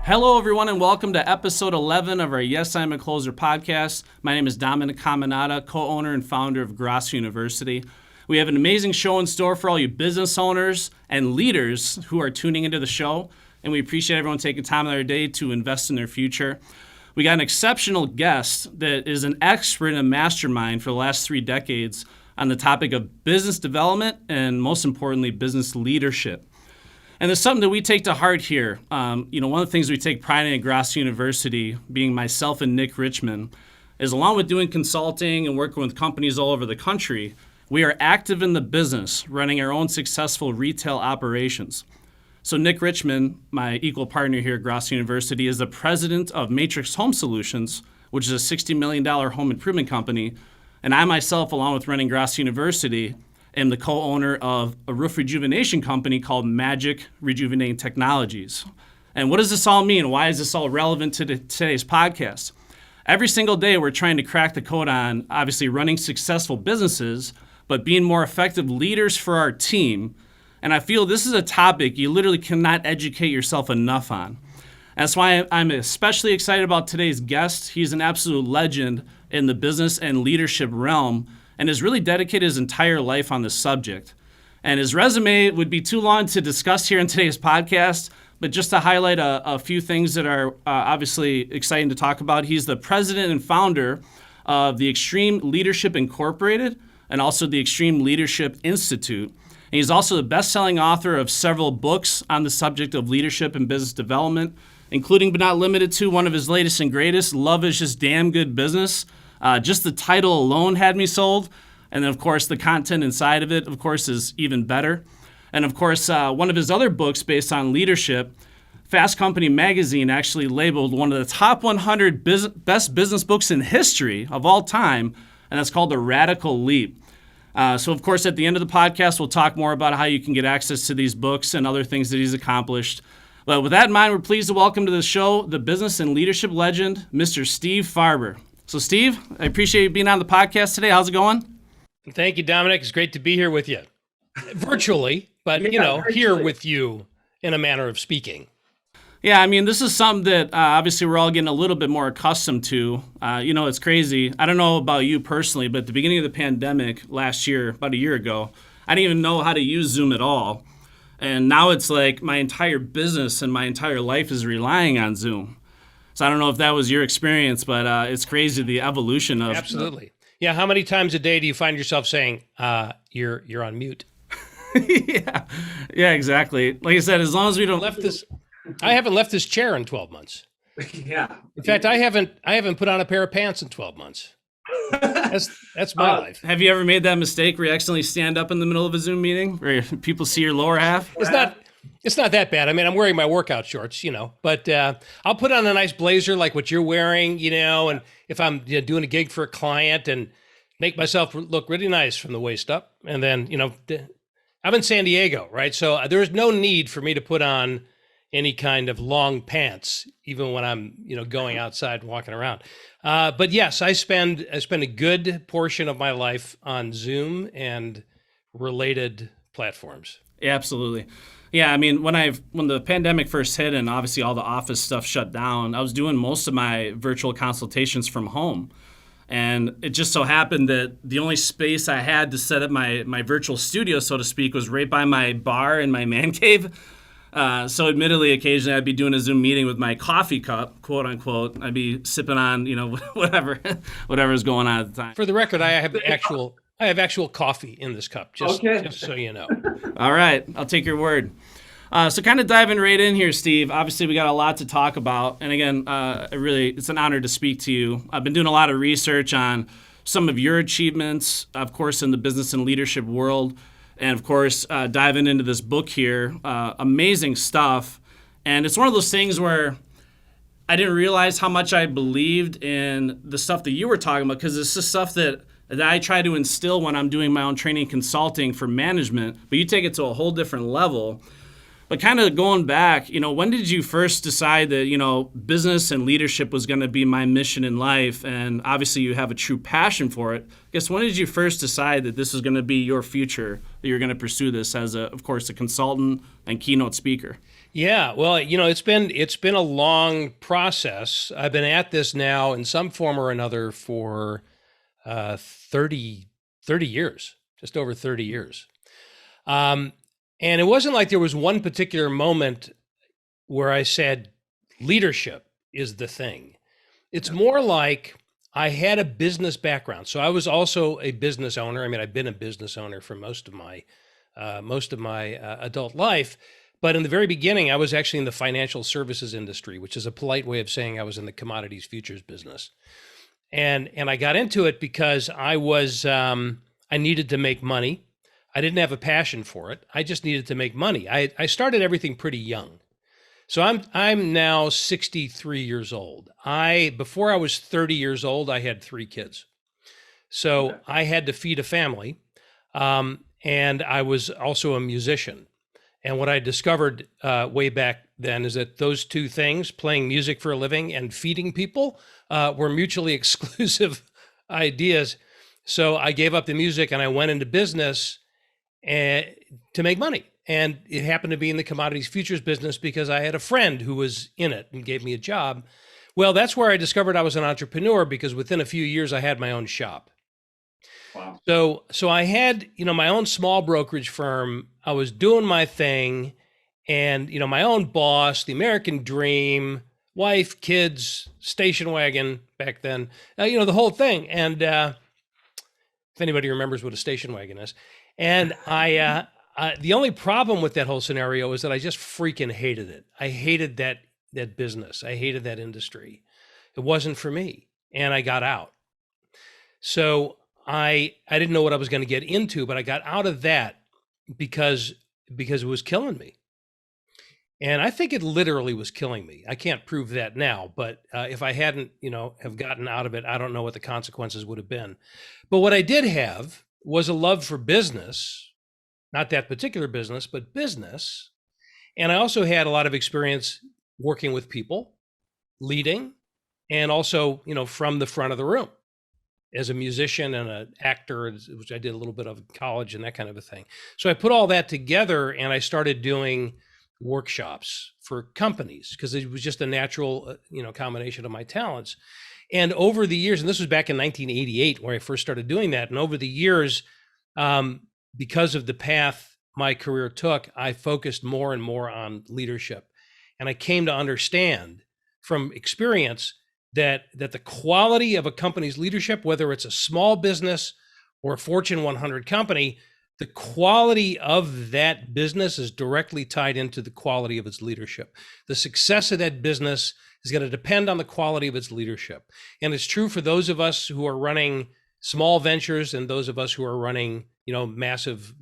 Hello, everyone, and welcome to episode 11 of our Yes, I'm a Closer podcast. My name is Dominic Caminata, co-owner and founder of Gross University. We have an amazing show in store for all you business owners and leaders who are tuning into the show, and we appreciate everyone taking time out of their day to invest in their future. We got an exceptional guest that is an expert and a mastermind for the last 3 decades on the topic of business development and, most importantly, business leadership. And there's something that we take to heart here. One of the things we take pride in at Gross University, being myself and Nick Richmond, is along with doing consulting and working with companies all over the country, we are active in the business, running our own successful retail operations. So Nick Richmond, my equal partner here at Gross University, is the president of Matrix Home Solutions, which is a $60 million home improvement company. And I myself, along with running Gross University, am the co-owner of a roof rejuvenation company called Magic Rejuvenating Technologies. And what does this all mean? Why is this all relevant to today's podcast? Every single day we're trying to crack the code on obviously running successful businesses, but being more effective leaders for our team. And I feel this is a topic you literally cannot educate yourself enough on. That's why I'm especially excited about today's guest. He's an absolute legend in the business and leadership realm, and has really dedicated his entire life on this subject. And his resume would be too long to discuss here in today's podcast, but just to highlight a few things that are obviously exciting to talk about. He's the president and founder of the Extreme Leadership Incorporated and also the Extreme Leadership Institute. And he's also the best-selling author of several books on the subject of leadership and business development, including but not limited to one of his latest and greatest, Love is Just Damn Good Business. Just the title alone had me sold. And then, of course, the content inside of it, of course, is even better. And, of course, one of his other books based on leadership, Fast Company magazine actually labeled one of the top 100 best business books in history of all time, and that's called The Radical Leap. So, of course, at the end of the podcast, we'll talk more about how you can get access to these books and other things that he's accomplished. But with that in mind, we're pleased to welcome to the show the business and leadership legend, Mr. Steve Farber. So, Steve, I appreciate you being on the podcast today. How's it going? Thank you, Dominic. It's great to be here with you. Virtually, but, virtually. Here with you in a manner of speaking. Yeah, I mean, this is something that obviously we're all getting a little bit more accustomed to. It's crazy. I don't know about you personally, but at the beginning of the pandemic last year, about a year ago, I didn't even know how to use Zoom at all. And now it's like my entire business and my entire life is relying on Zoom. So I don't know if that was your experience, but it's crazy the evolution of. Absolutely. Yeah. How many times a day do you find yourself saying, you're on mute? Yeah, exactly. Like I said, as long as we don't I haven't left this chair in 12 months. Yeah. In fact, I haven't put on a pair of pants in 12 months. That's my life. Have you ever made that mistake where you accidentally stand up in the middle of a Zoom meeting where people see your lower half? It's not that bad. I mean, I'm wearing my workout shorts, but I'll put on a nice blazer like what you're wearing, and if I'm doing a gig for a client and make myself look really nice from the waist up. And then, I'm in San Diego, right? So there's no need for me to put on any kind of long pants, even when I'm, going outside, walking around. But yes, I spend a good portion of my life on Zoom and related platforms. Yeah, absolutely. Yeah, I mean, when the pandemic first hit and obviously all the office stuff shut down, I was doing most of my virtual consultations from home. And it just so happened that the only space I had to set up my virtual studio, so to speak, was right by my bar in my man cave. So admittedly, occasionally I'd be doing a Zoom meeting with my coffee cup, quote unquote. I'd be sipping on, whatever's going on at the time. For the record, I have actual coffee in this cup, just so you know. All right, I'll take your word. So kind of diving right in here, Steve. Obviously, we got a lot to talk about. And again, it's an honor to speak to you. I've been doing a lot of research on some of your achievements, of course, in the business and leadership world. And of course, diving into this book here, amazing stuff. And it's one of those things where I didn't realize how much I believed in the stuff that you were talking about, because it's just stuff that I try to instill when I'm doing my own training consulting for management, but you take it to a whole different level. But kind of going back, when did you first decide that, business and leadership was going to be my mission in life? And obviously you have a true passion for it. I guess when did you first decide that this was going to be your future, that you're going to pursue this as of course, a consultant and keynote speaker? Yeah, well, it's been a long process. I've been at this now in some form or another for 30 years, just over 30 years. And it wasn't like there was one particular moment where I said, leadership is the thing. It's more like I had a business background. So I was also a business owner. I mean, I've been a business owner for most of my adult life. But in the very beginning, I was actually in the financial services industry, which is a polite way of saying I was in the commodities futures business. And I got into it because I needed to make money. I didn't have a passion for it. I just needed to make money. I started everything pretty young. So I'm now 63 years old. Before I was 30 years old, I had 3 kids. So I had to feed a family. And I was also a musician. And what I discovered way back then is that those two things, playing music for a living and feeding people, were mutually exclusive ideas. So I gave up the music and I went into business to make money. And it happened to be in the commodities futures business because I had a friend who was in it and gave me a job. Well, that's where I discovered I was an entrepreneur, because within a few years I had my own shop. Wow. So I had, my own small brokerage firm. I was doing my thing, and, my own boss, the American dream, wife, kids, station wagon back then, the whole thing. And if anybody remembers what a station wagon is. And the only problem with that whole scenario is that I just freaking hated it. I hated that business. I hated that industry. It wasn't for me. And I got out. So I didn't know what I was going to get into, but I got out of that because it was killing me. And I think it literally was killing me. I can't prove that now, but if I hadn't, have gotten out of it, I don't know what the consequences would have been. But what I did have was a love for business, not that particular business, but business. And I also had a lot of experience working with people, leading, and also, from the front of the room as a musician and an actor, which I did a little bit of in college and that kind of a thing. So I put all that together and I started doing workshops for companies because it was just a natural, combination of my talents. And over the years, and this was back in 1988 where I first started doing that. And over the years, because of the path my career took, I focused more and more on leadership. And I came to understand from experience that the quality of a company's leadership, whether it's a small business or a Fortune 100 company, the quality of that business is directly tied into the quality of its leadership. The success of that business is going to depend on the quality of its leadership. And it's true for those of us who are running small ventures and those of us who are running, massive,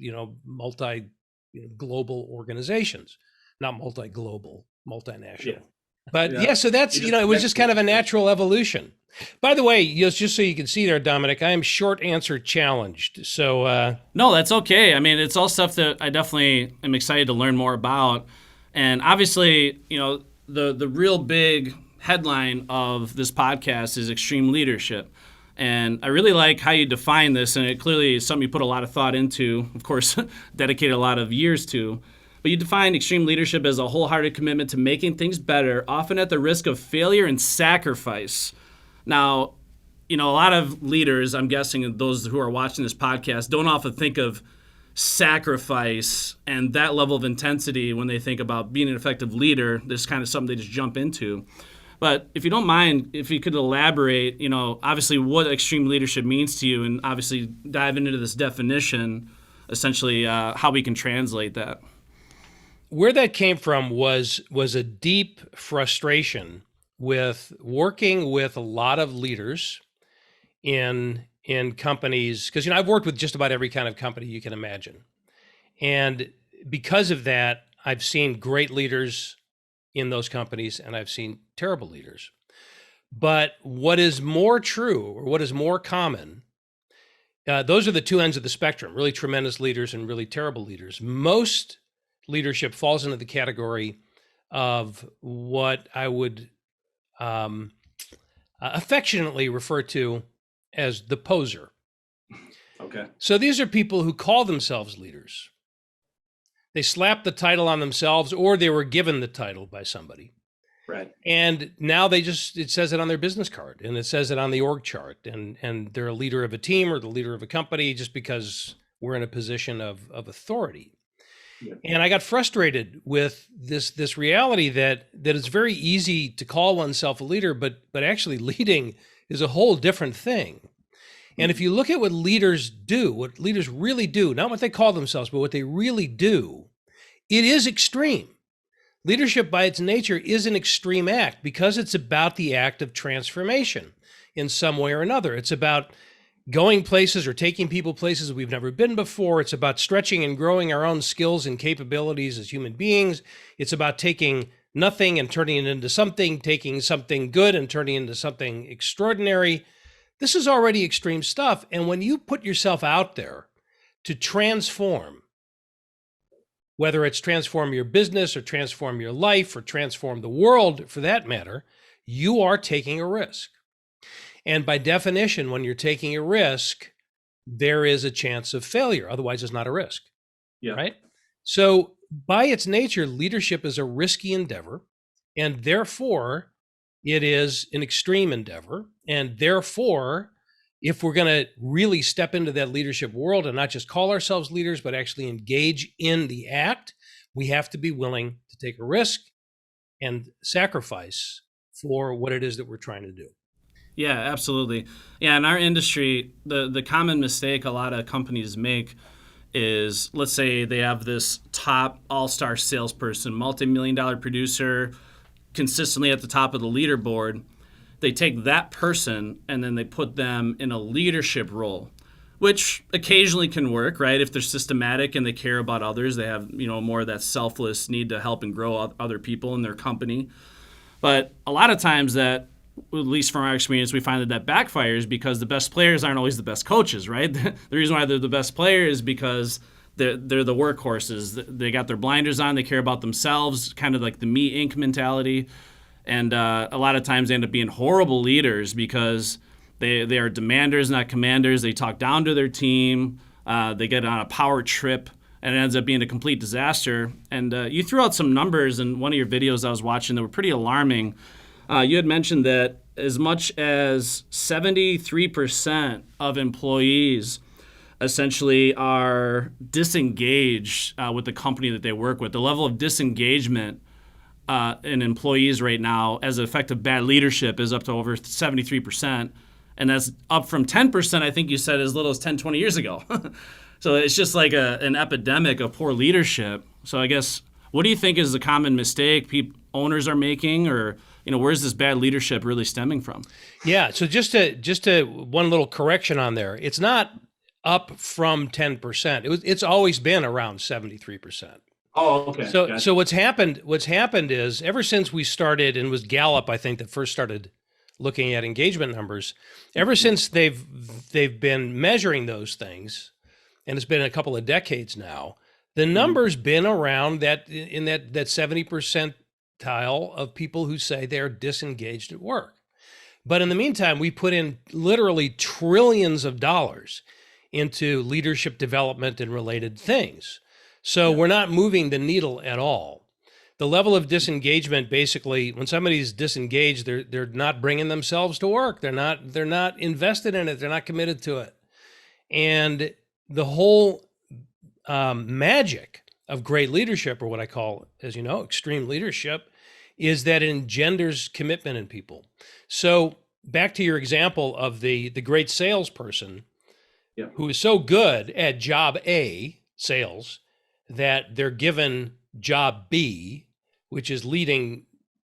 global organizations, not multi-global, multinational. Yeah. But so that's, it was just kind of a natural evolution. By the way, just so you can see there, Dominic, I am short answer challenged. So no, that's okay. I mean, it's all stuff that I definitely am excited to learn more about. And obviously, the real big headline of this podcast is extreme leadership. And I really like how you define this, and it clearly is something you put a lot of thought into, of course, dedicated a lot of years to. But you define extreme leadership as a wholehearted commitment to making things better, often at the risk of failure and sacrifice. Now, a lot of leaders, I'm guessing those who are watching this podcast, don't often think of sacrifice and that level of intensity when they think about being an effective leader. This is kind of something they just jump into. But if you don't mind, if you could elaborate, obviously what extreme leadership means to you, and obviously dive into this definition, essentially how we can translate that. Where that came from was a deep frustration with working with a lot of leaders in companies, because I've worked with just about every kind of company you can imagine. And because of that, I've seen great leaders in those companies and I've seen terrible leaders. But what is more true, or what is more common, those are the two ends of the spectrum, really tremendous leaders and really terrible leaders. Most leadership falls into the category of what I would affectionately refer to as the poser. Okay. So these are people who call themselves leaders. They slap the title on themselves, or they were given the title by somebody. Right. And now it says it on their business card, and it says it on the org chart, and they're a leader of a team or the leader of a company just because we're in a position of authority. Yeah. And I got frustrated with this reality that it's very easy to call oneself a leader, but actually leading is a whole different thing. And if you look at what leaders do, what leaders really do, not what they call themselves, but what they really do, it is extreme. Leadership by its nature is an extreme act because it's about the act of transformation in some way or another. It's about going places or taking people places we've never been before. It's about stretching and growing our own skills and capabilities as human beings. It's about taking nothing and turning it into something, taking something good and turning it into something extraordinary. This is already extreme stuff. And when you put yourself out there to transform, whether it's transform your business or transform your life or transform the world for that matter, you are taking a risk. And by definition, when you're taking a risk, there is a chance of failure. Otherwise, it's not a risk. Yeah. Right? So by its nature, leadership is a risky endeavor, and therefore it is an extreme endeavor. And therefore, if we're going to really step into that leadership world and not just call ourselves leaders, but actually engage in the act, we have to be willing to take a risk and sacrifice for what it is that we're trying to do. Yeah, absolutely. Yeah, in our industry, the common mistake a lot of companies make is, let's say they have this top all-star salesperson, multi-million-dollar producer, consistently at the top of the leaderboard. They take that person and then they put them in a leadership role, which occasionally can work, right? If they're systematic and they care about others, they have, more of that selfless need to help and grow other people in their company. But a lot of times that, at least from our experience, we find that backfires because the best players aren't always the best coaches, right? The reason why they're the best players is because they're the workhorses. They got their blinders on. They care about themselves, kind of like the me Inc. mentality. And a lot of times they end up being horrible leaders because they are demanders, not commanders. They talk down to their team. They get on a power trip, and it ends up being a complete disaster. And you threw out some numbers in one of your videos I was watching that were pretty alarming. You had mentioned that as much as 73% of employees essentially are disengaged with the company that they work with. The level of disengagement in employees right now as an effect of bad leadership is up to over 73%. And that's up from 10%, I think you said, as little as 10, 20 years ago. So it's just like an epidemic of poor leadership. So I guess, what do you think is the common mistake owners are making, or where's this bad leadership really stemming from? Yeah, so just to one little correction on there. It's not up from 10%. It's always been around 73%. Oh, okay. So gotcha. So what's happened is, ever since we started, and it was Gallup, I think, that first started looking at engagement numbers, ever since they've been measuring those things, and it's been a couple of decades now, the number's been around that 70 percentile of people who say they're disengaged at work. But in the meantime, we put in literally trillions of dollars into leadership development and related things. So we're not moving the needle at all. The level of disengagement, basically, when somebody's disengaged, they're not bringing themselves to work. They're not invested in it. They're not committed to it. And the whole magic of great leadership, or what I call, as you know, extreme leadership, is that it engenders commitment in people. So back to your example of the great salesperson who is so good at job A, sales, that they're given job B, which is leading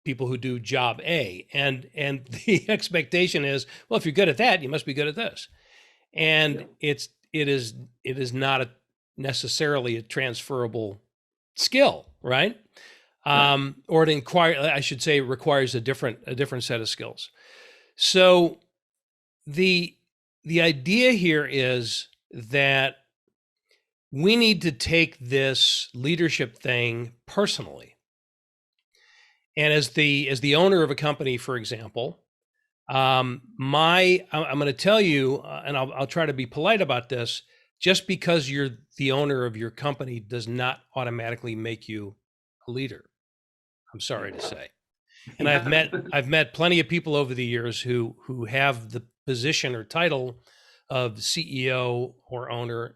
people who do job A. And the expectation is, well, if you're good at that, you must be good at this. And it is not necessarily a transferable skill, right? Or it requires a different set of skills. So the idea here is that we need to take this leadership thing personally. And as the owner of a company, for example, I'm going to tell you, and I'll try to be polite about this. Just because you're the owner of your company does not automatically make you a leader. I'm sorry to say. And I've met plenty of people over the years who have the position or title of CEO or owner,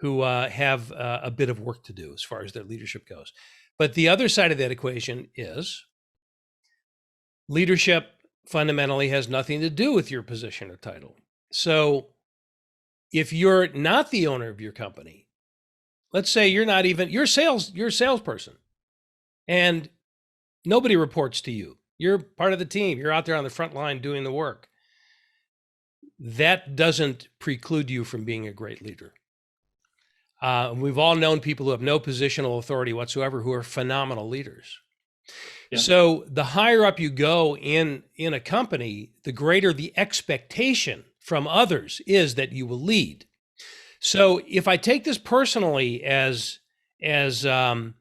who have a bit of work to do as far as their leadership goes. But the other side of that equation is leadership fundamentally has nothing to do with your position or title. So if you're not the owner of your company, let's say you're a salesperson and nobody reports to you. You're part of the team. You're out there on the front line doing the work. That doesn't preclude you from being a great leader. We've all known people who have no positional authority whatsoever who are phenomenal leaders. Yeah. So the higher up you go in a company, the greater the expectation from others is that you will lead. So if I take this personally as a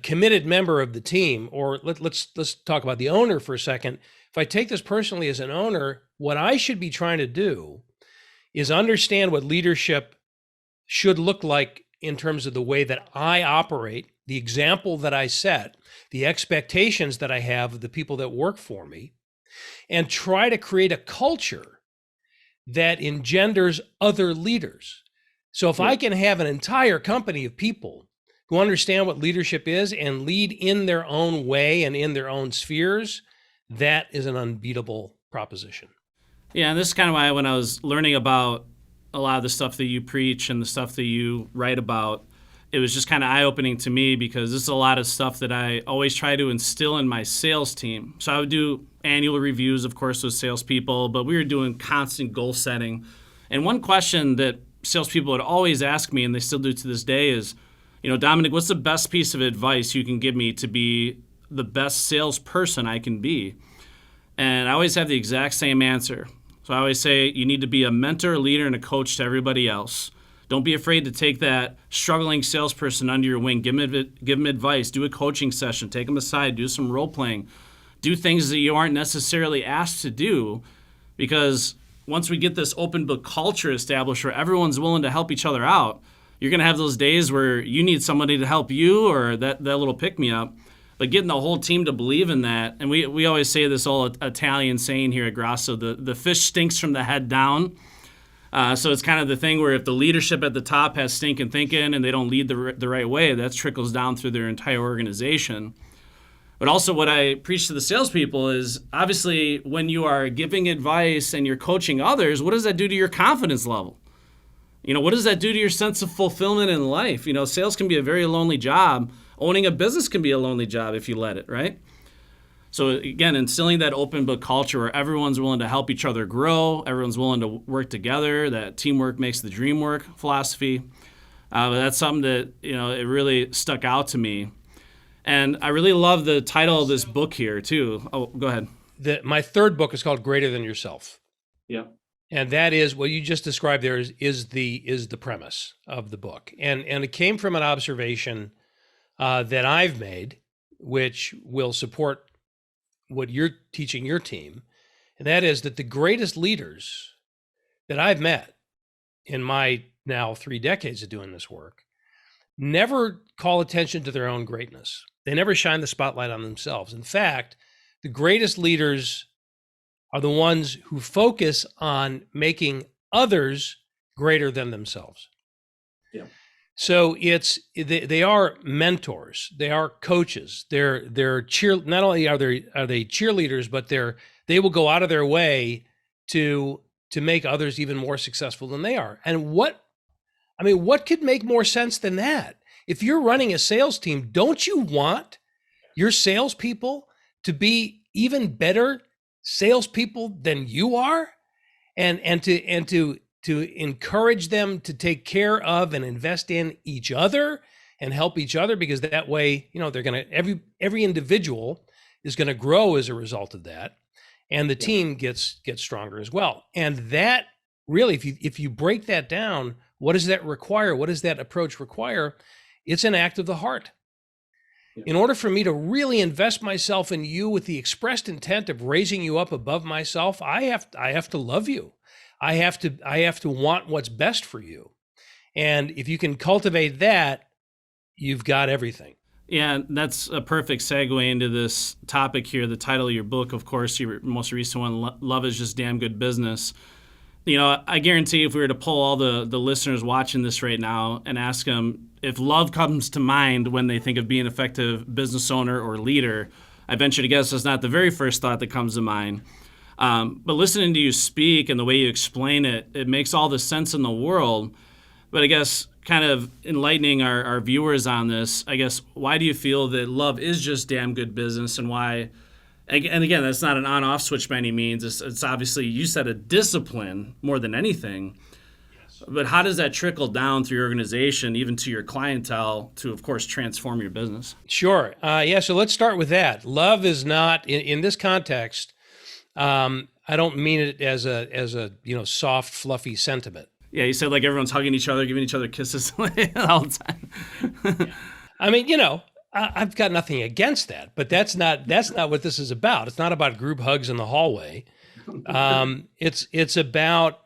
committed member of the team, or let's talk about the owner for a second. If I take this personally as an owner, what I should be trying to do is understand what leadership should look like in terms of the way that I operate, the example that I set, the expectations that I have of the people that work for me, and try to create a culture that engenders other leaders. So if I can have an entire company of people who understand what leadership is and lead in their own way and in their own spheres, that is an unbeatable proposition. Yeah, and this is kind of why when I was learning about a lot of the stuff that you preach and the stuff that you write about, it was just kind of eye-opening to me, because this is a lot of stuff that I always try to instill in my sales team. So I would do annual reviews, of course, with salespeople, but we were doing constant goal setting. And one question that salespeople would always ask me, and they still do to this day, is, Dominic, what's the best piece of advice you can give me to be the best salesperson I can be? And I always have the exact same answer. So I always say you need to be a mentor, a leader, and a coach to everybody else. Don't be afraid to take that struggling salesperson under your wing. Give them advice. Do a coaching session. Take them aside. Do some role playing. Do things that you aren't necessarily asked to do, because once we get this open book culture established where everyone's willing to help each other out, you're going to have those days where you need somebody to help you, or that little pick-me-up. But getting the whole team to believe in that, and we always say this old Italian saying here at Grasso, the fish stinks from the head down. So it's kind of the thing where if the leadership at the top has stinking thinking and they don't lead the right way, that trickles down through their entire organization. But also what I preach to the salespeople is, obviously, when you are giving advice and you're coaching others, what does that do to your confidence level? What does that do to your sense of fulfillment in life? Sales can be a very lonely job. Owning a business can be a lonely job if you let it, right? So again, instilling that open book culture where everyone's willing to help each other grow, everyone's willing to work together, that teamwork makes the dream work philosophy. But that's something that, it really stuck out to me. And I really love the title of this book here too. Oh, go ahead. My third book is called Greater Than Yourself. Yeah. And that is what you just described there is the premise of the book. And it came from an observation that I've made, which will support what you're teaching your team. And that is that the greatest leaders that I've met in my now 3 decades of doing this work never call attention to their own greatness. They never shine the spotlight on themselves. In fact, the greatest leaders are the ones who focus on making others greater than themselves. Yeah. So they are mentors, they are coaches, they're not only are they cheerleaders, but they will go out of their way to make others even more successful than they are. And what could make more sense than that? If you're running a sales team, don't you want your salespeople to be even better salespeople than you are, and to encourage them to take care of and invest in each other and help each other, because that way, they're going to, every individual is going to grow as a result of that. And the team gets stronger as well. And that really, if you break that down, what does that require? What does that approach require? It's an act of the heart. In order for me to really invest myself in you with the expressed intent of raising you up above myself, I have to love you. I have to want what's best for you. And if you can cultivate that, you've got everything. Yeah, that's a perfect segue into this topic here. The title of your book, of course, your most recent one, Love is Just Damn Good Business. You know, I guarantee if we were to poll all the listeners watching this right now and ask them if love comes to mind when they think of being an effective business owner or leader, I venture to guess that's not the very first thought that comes to mind. But listening to you speak and the way you explain it, it makes all the sense in the world. But I guess kind of enlightening our viewers on this, I guess, why do you feel that love is just damn good business, and why? And again, that's not an on-off switch by any means. It's obviously, you said, a discipline more than anything. Yes. But how does that trickle down through your organization, even to your clientele, to, of course, transform your business? Sure. So let's start with that. Love is not, in this context, I don't mean it as a soft, fluffy sentiment. Yeah, you said like everyone's hugging each other, giving each other kisses all the time. I mean, I've got nothing against that, but that's not what this is about. It's not about group hugs in the hallway. It's about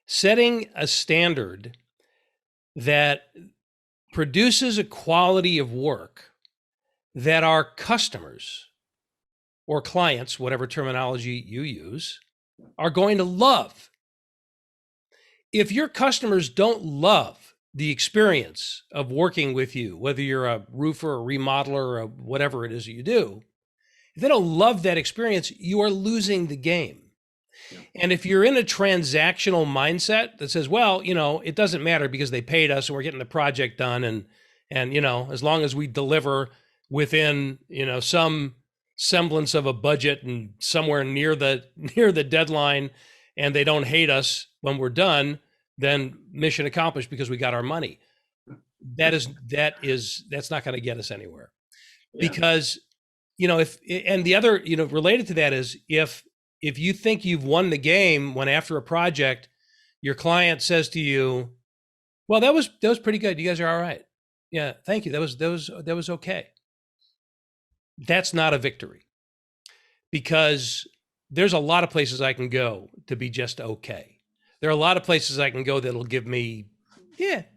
setting a standard that produces a quality of work that our customers or clients, whatever terminology you use, are going to love. If your customers don't love the experience of working with you, whether you're a roofer, a remodeler, or whatever it is that you do, if they don't love that experience, you are losing the game. Yeah. And if you're in a transactional mindset that says, well, it doesn't matter because they paid us and we're getting the project done, and as long as we deliver within some semblance of a budget and somewhere near the deadline, and they don't hate us when we're done, then mission accomplished because we got our money. That's not going to get us anywhere. Yeah. Because, and the other, related to that is if you think you've won the game when after a project, your client says to you, well, that was pretty good. You guys are all right. Yeah. Thank you. That was okay. That's not a victory, because there's a lot of places I can go to be just okay. There are a lot of places I can go that'll give me,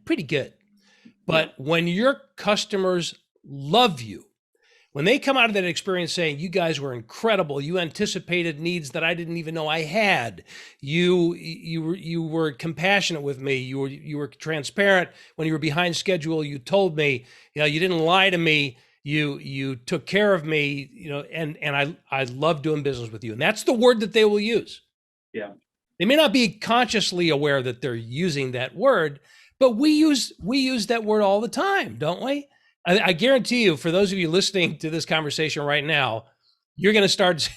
pretty good. But when your customers love you, when they come out of that experience saying, you guys were incredible, you anticipated needs that I didn't even know I had, you were compassionate with me, you were transparent when you were behind schedule, you told me, you didn't lie to me, you took care of me, and I love doing business with you. And that's the word that they will use. Yeah. They may not be consciously aware that they're using that word, but we use that word all the time, don't we? I guarantee you, for those of you listening to this conversation right now, you're going to start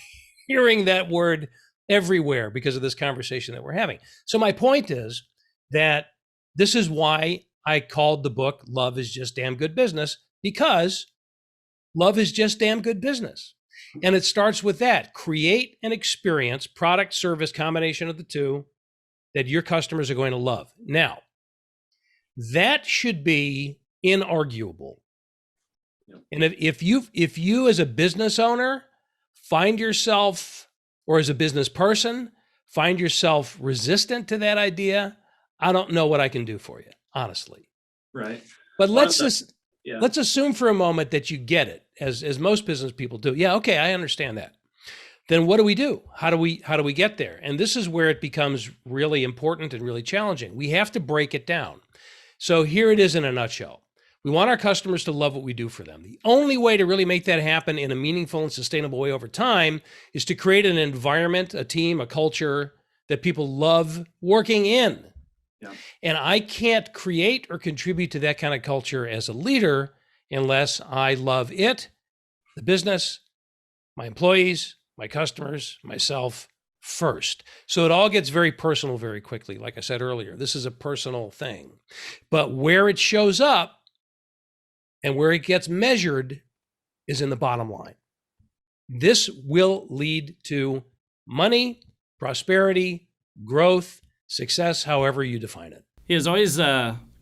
hearing that word everywhere because of this conversation that we're having. So my point is that this is why I called the book Love is Just Damn Good Business, because love is just damn good business. And it starts with that. Create an experience, product, service, combination of the two, that your customers are going to love. Now, that should be inarguable. Yep. And if you as a business owner find yourself, or as a business person, find yourself resistant to that idea, I don't know what I can do for you, honestly. Right. But let's assume for a moment that you get it, as most business people do. Yeah, okay, I understand that. Then what do we do? How do we get there? And this is where it becomes really important and really challenging. We have to break it down. So here it is in a nutshell. We want our customers to love what we do for them. The only way to really make that happen in a meaningful and sustainable way over time is to create an environment, a team, a culture that people love working in. Yeah. And I can't create or contribute to that kind of culture as a leader unless I love it, the business, my employees, my customers, myself first. So it all gets very personal very quickly. Like I said earlier, this is a personal thing. But where it shows up and where it gets measured is in the bottom line. This will lead to money, prosperity, growth, Success, however you define it. It's always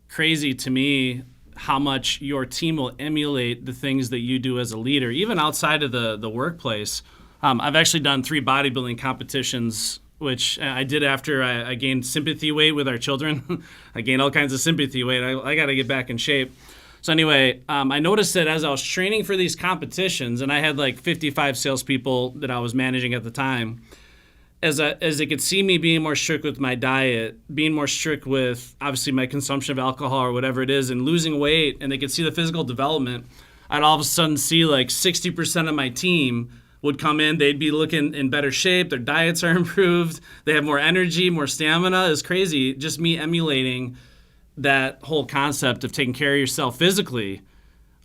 crazy to me how much your team will emulate the things that you do as a leader, even outside of the workplace. I've actually done 3 bodybuilding competitions, which I did after I gained sympathy weight with our children. I gained all kinds of sympathy weight. I got to get back in shape. So anyway, I noticed that as I was training for these competitions, and I had like 55 salespeople that I was managing at the time, as they could see me being more strict with my diet, being more strict with obviously my consumption of alcohol or whatever it is, and losing weight, and they could see the physical development, I'd all of a sudden see like 60% of my team would come in, they'd be looking in better shape, their diets are improved, they have more energy, more stamina. It's crazy, just me emulating that whole concept of taking care of yourself physically.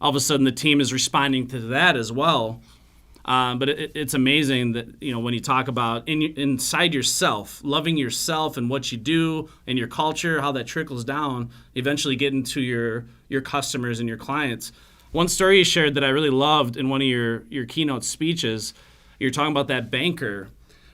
All of a sudden the team is responding to that as well. But it's amazing that, when you talk about inside yourself, loving yourself and what you do and your culture, how that trickles down, eventually get into your customers and your clients. One story you shared that I really loved in one of your keynote speeches, you're talking about that banker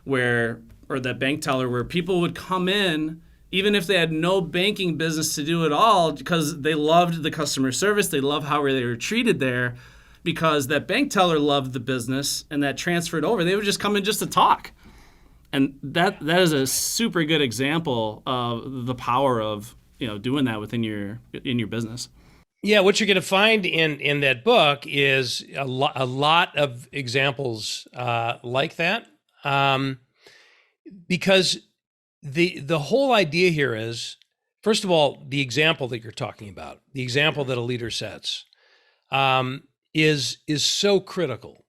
or that bank teller where people would come in even if they had no banking business to do at all because they loved the customer service, they loved how they were treated there. Because that bank teller loved the business and that transferred over. They would just come in just to talk. And that is a super good example of the power of doing that within your business. Yeah, what you're going to find in that book is a lot of examples like that. Because the whole idea here is, first of all, the example that you're talking about, the example that a leader sets. Is so critical.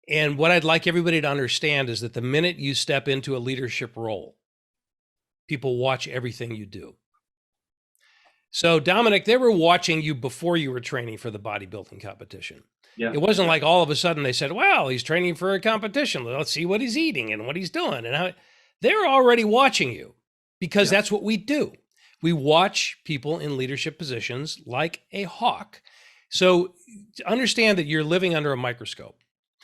And what I'd like everybody to understand is that the minute you step into a leadership role, people watch everything you do. So Dominic, they were watching you before you were training for the bodybuilding competition. Yeah. It wasn't like all of a sudden they said, well, he's training for a competition. Let's see what he's eating and what he's doing. And how they're already watching you because that's what we do. We watch people in leadership positions like a hawk. So understand that you're living under a microscope.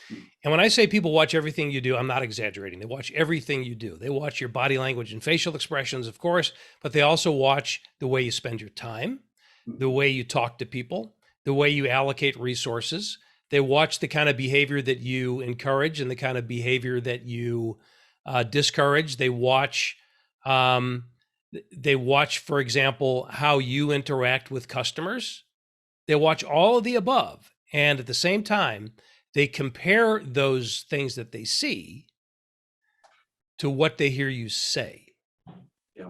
And when I say people watch everything you do, I'm not exaggerating. They watch everything you do. They watch your body language and facial expressions, of course, but they also watch the way you spend your time, the way you talk to people, the way you allocate resources. They watch the kind of behavior that you encourage and the kind of behavior that you discourage. They watch, for example, how you interact with customers. They watch all of the above, and at the same time, they compare those things that they see to what they hear you say. Yeah.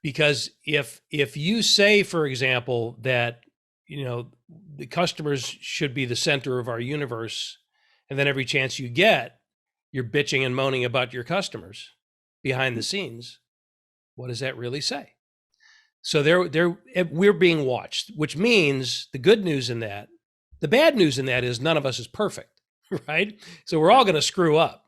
Because if you say, for example, that the customers should be the center of our universe, and then every chance you get, you're bitching and moaning about your customers behind the scenes, what does that really say? So we're being watched, which means the good news in that, the bad news in that is none of us is perfect, right? So we're all going to screw up.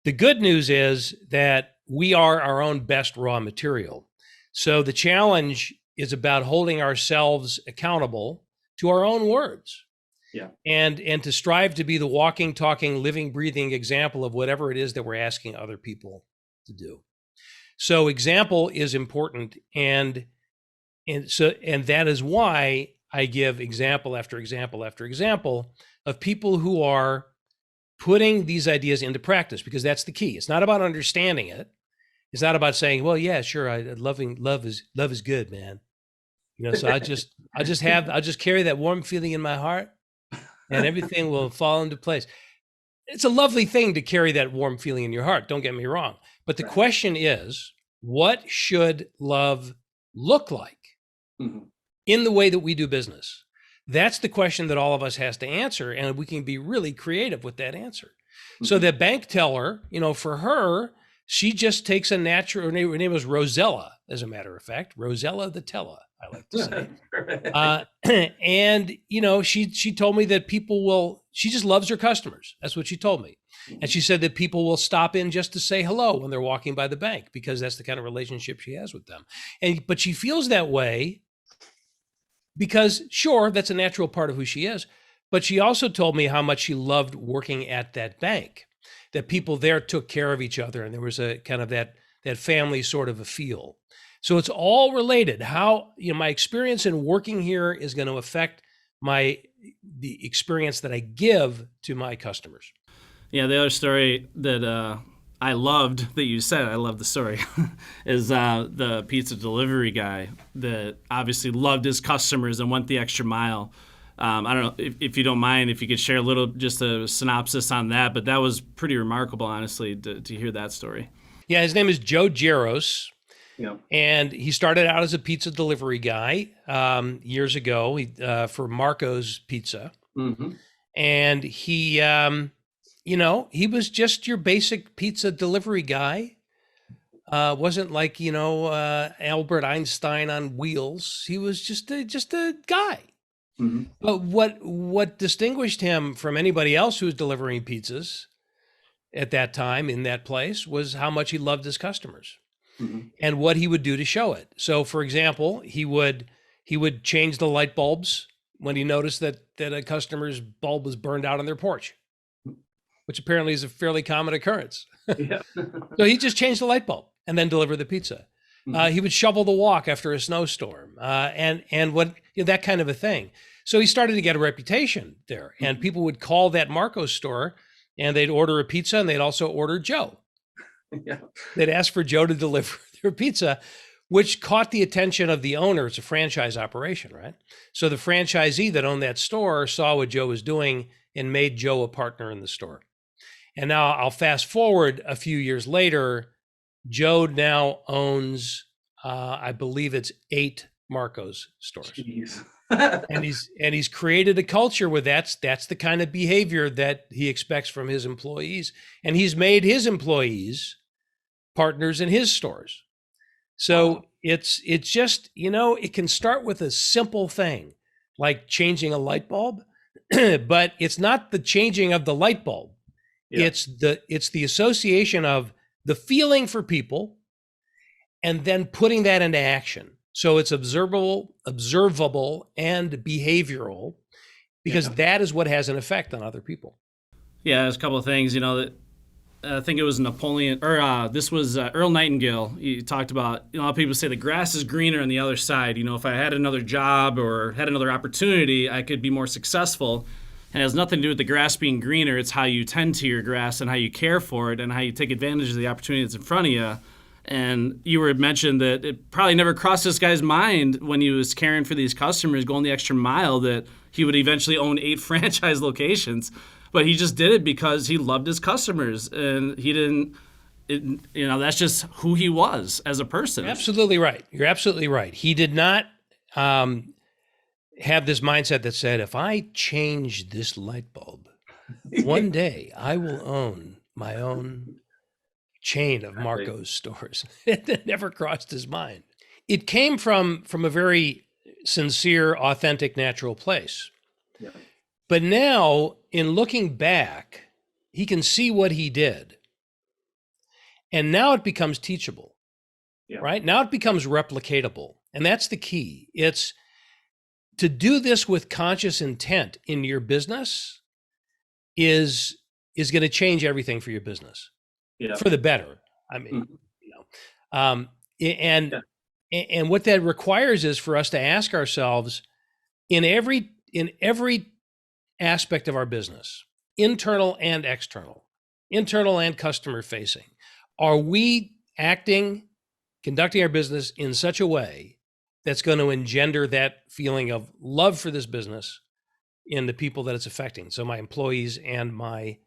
The good news is that we are our own best raw material. So the challenge is about holding ourselves accountable to our own words. Yeah. And to strive to be the walking, talking, living, breathing example of whatever it is that we're asking other people to do. So example is important, and that is why I give example after example after example of people who are putting these ideas into practice, because that's the key. It's not about understanding it. It's not about saying, well, yeah, sure, love is good, man. So I'll just carry that warm feeling in my heart and everything will fall into place. It's a lovely thing to carry that warm feeling in your heart, don't get me wrong. But the question is, what should love look like in the way that we do business? That's the question that all of us has to answer, and we can be really creative with that answer. So the bank teller, for her, she just takes a natural, her name was Rosella, as a matter of fact, Rosella the teller, I like to say. And, she told me that she just loves her customers. That's what she told me. And she said that people will stop in just to say hello when they're walking by the bank, because that's the kind of relationship she has with them. But she feels that way because, sure, that's a natural part of who she is. But she also told me how much she loved working at that bank, that people there took care of each other. And there was a kind of that that family sort of a feel. So it's all related. How, my experience in working here is going to affect the experience that I give to my customers. Yeah, the other story that I loved that you said, I love the story, is the pizza delivery guy that obviously loved his customers and went the extra mile. I don't know if you don't mind, if you could share just a synopsis on that, but that was pretty remarkable, honestly, to hear that story. Yeah, his name is Joe Jaros. Yeah. And he started out as a pizza delivery guy years ago for Marco's Pizza. Mm-hmm. And he was just your basic pizza delivery guy. Wasn't like, Albert Einstein on wheels. He was just a guy. Mm-hmm. But what distinguished him from anybody else who was delivering pizzas at that time in that place was how much he loved his customers. Mm-hmm. And what he would do to show it. So, for example, he would change the light bulbs when he noticed that a customer's bulb was burned out on their porch, which apparently is a fairly common occurrence. Yeah. So he just changed the light bulb and then delivered the pizza. Mm-hmm. He would shovel the walk after a snowstorm, and what that kind of a thing. So he started to get a reputation there, and people would call that Marco's store, and they'd order a pizza, and they'd also order Joe. Yeah. They'd ask for Joe to deliver their pizza, which caught the attention of the owner. It's a franchise operation, right? So the franchisee that owned that store saw what Joe was doing and made Joe a partner in the store. And now I'll fast forward a few years later. Joe now owns, I believe it's 8 Marco's stores. Jeez. and he's created a culture where that's the kind of behavior that he expects from his employees, and he's made his employees partners in his stores. So wow. It's just, it can start with a simple thing like changing a light bulb, but it's not the changing of the light bulb. Yeah. It's the association of the feeling for people and then putting that into action. So it's observable and behavioral, because that is what has an effect on other people. Yeah, there's a couple of things, that I think it was Napoleon, or this was Earl Nightingale. He talked about, a lot of people say the grass is greener on the other side. If I had another job or had another opportunity, I could be more successful. And it has nothing to do with the grass being greener. It's how you tend to your grass and how you care for it and how you take advantage of the opportunity that's in front of you. And you were mentioned that it probably never crossed this guy's mind when he was caring for these customers, going the extra mile, that he would eventually own 8 franchise locations. But he just did it because he loved his customers, and he didn't. That's just who he was as a person. You're absolutely right. You're absolutely right. He did not have this mindset that said, if I change this light bulb, one day I will own my own chain of Marco's stores. It never crossed his mind. It came from a very sincere, authentic, natural place. Yeah. But now, in looking back, he can see what he did. And now it becomes teachable, right? Now it becomes replicatable. And that's the key. It's to do this with conscious intent in your business is going to change everything for your business. Yeah. For the better. I mean, and what that requires is for us to ask ourselves in every aspect of our business, internal and external, internal and customer facing, are we conducting our business in such a way that's going to engender that feeling of love for this business in the people that it's affecting? So my employees and my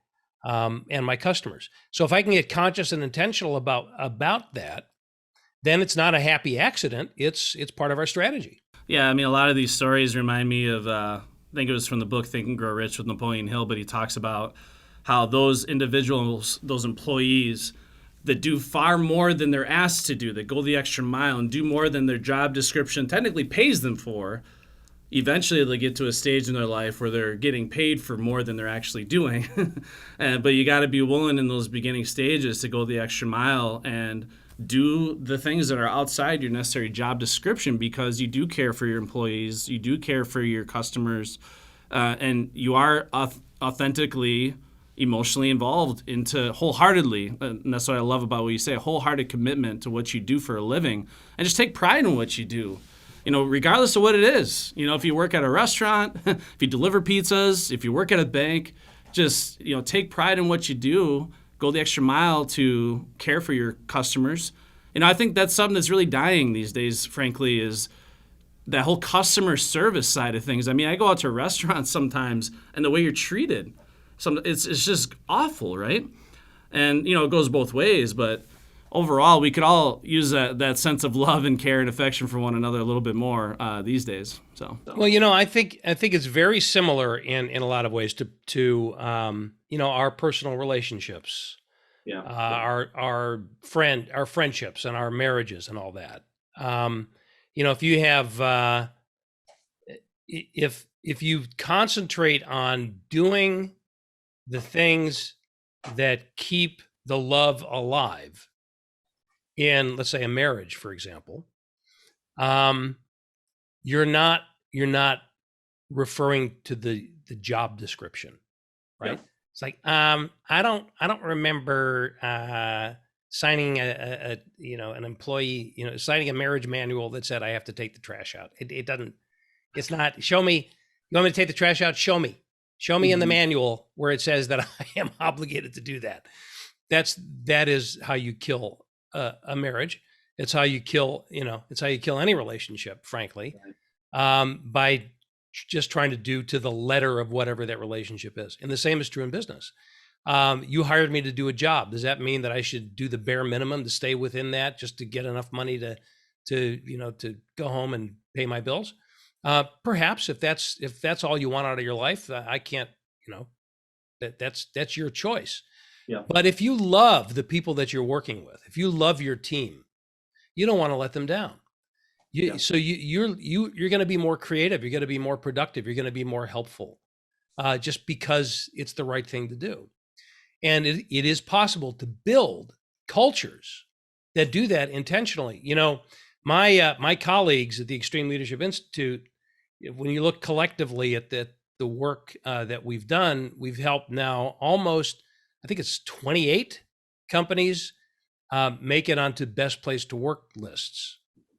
customers. So if I can get conscious and intentional about that, then it's not a happy accident. It's part of our strategy. Yeah, I mean, a lot of these stories remind me of, I think it was from the book Think and Grow Rich with Napoleon Hill, but he talks about how those individuals, those employees that do far more than they're asked to do, that go the extra mile and do more than their job description technically pays them for, eventually they get to a stage in their life where they're getting paid for more than they're actually doing. But you got to be willing in those beginning stages to go the extra mile and do the things that are outside your necessary job description, because you do care for your employees, you do care for your customers, and you are authentically, emotionally involved into wholeheartedly. And that's what I love about what you say, a wholehearted commitment to what you do for a living, and just take pride in what you do. Regardless of what it is. If you work at a restaurant, if you deliver pizzas, if you work at a bank, just, take pride in what you do, go the extra mile to care for your customers. I think that's something that's really dying these days, frankly, is that whole customer service side of things. I mean, I go out to restaurants sometimes, and the way you're treated, it's just awful, right? And, it goes both ways, but overall, we could all use that sense of love and care and affection for one another a little bit more these days. So, well, I think it's very similar in a lot of ways to our personal relationships, our friendships and our marriages and all that. If you have if you concentrate on doing the things that keep the love alive in, let's say, a marriage, for example, you're not referring to the job description, right? Yeah. It's like, I don't remember signing an employee, signing a marriage manual that said I have to take the trash out. It doesn't. It's not. Show me. You want me to take the trash out? Show me in the manual where it says that I am obligated to do that. That is how you kill a marriage. It's how you kill, it's how you kill any relationship, frankly, by just trying to do to the letter of whatever that relationship is. And the same is true in business. You hired me to do a job. Does that mean that I should do the bare minimum to stay within that just to get enough money to go home and pay my bills? Perhaps if that's all you want out of your life, I can't, that's your choice. Yeah. But if you love the people that you're working with, if you love your team, you don't want to let them down. So you're going to be more creative. You're going to be more productive. You're going to be more helpful, just because it's the right thing to do. And it is possible to build cultures that do that intentionally. My colleagues at the Extreme Leadership Institute, when you look collectively at the work that we've done, we've helped now almost, I think it's 28 companies make it onto best place to work lists.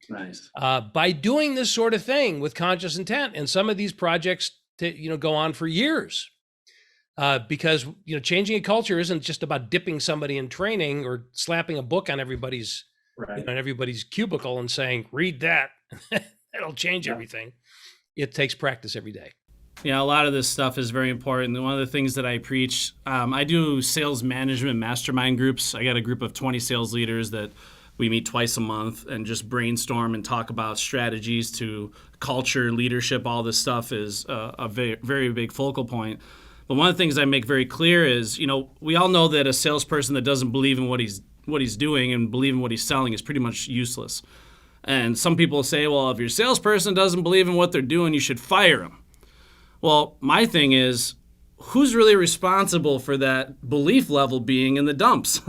Nice. By doing this sort of thing with conscious intent. And some of these projects go on for years. Because changing a culture isn't just about dipping somebody in training or slapping a book on everybody's everybody's cubicle and saying, read that. That'll change everything. It takes practice every day. Yeah, a lot of this stuff is very important. And one of the things that I preach, I do sales management mastermind groups. I got a group of 20 sales leaders that we meet twice a month and just brainstorm and talk about strategies to culture, leadership. All this stuff is a very, very big focal point. But one of the things I make very clear is, we all know that a salesperson that doesn't believe in what he's doing and believe in what he's selling is pretty much useless. And some people say, well, if your salesperson doesn't believe in what they're doing, you should fire him. Well, my thing is, who's really responsible for that belief level being in the dumps,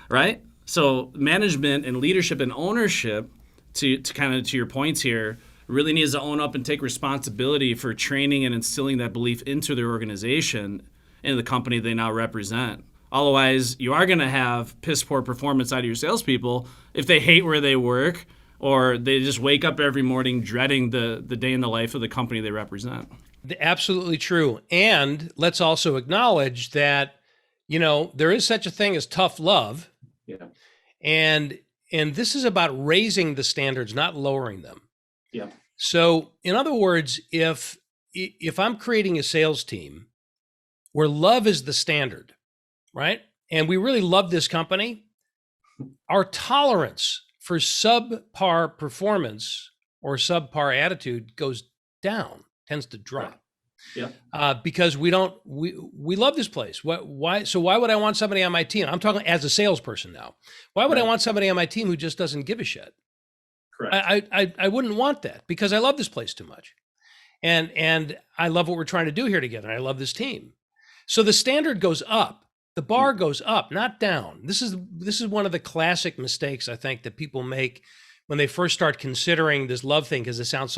right? So management and leadership and ownership, to kind of to your points here, really needs to own up and take responsibility for training and instilling that belief into their organization and the company they now represent. Otherwise, you are going to have piss poor performance out of your salespeople if they hate where they work or they just wake up every morning dreading the day in the life of the company they represent. Absolutely true. And let's also acknowledge that, there is such a thing as tough love. Yeah. And this is about raising the standards, not lowering them. Yeah. So in other words, if I'm creating a sales team where love is the standard, right? And we really love this company, our tolerance for subpar performance or subpar attitude goes down, tends to drop. Yeah. Because we love this place. Why? So why would I want somebody on my team? I'm talking as a salesperson now. Why would I want somebody on my team who just doesn't give a shit? Correct. I wouldn't want that because I love this place too much. And I love what we're trying to do here together. I love this team. So the standard goes up. The bar goes up, not down. This is one of the classic mistakes I think that people make when they first start considering this love thing because it sounds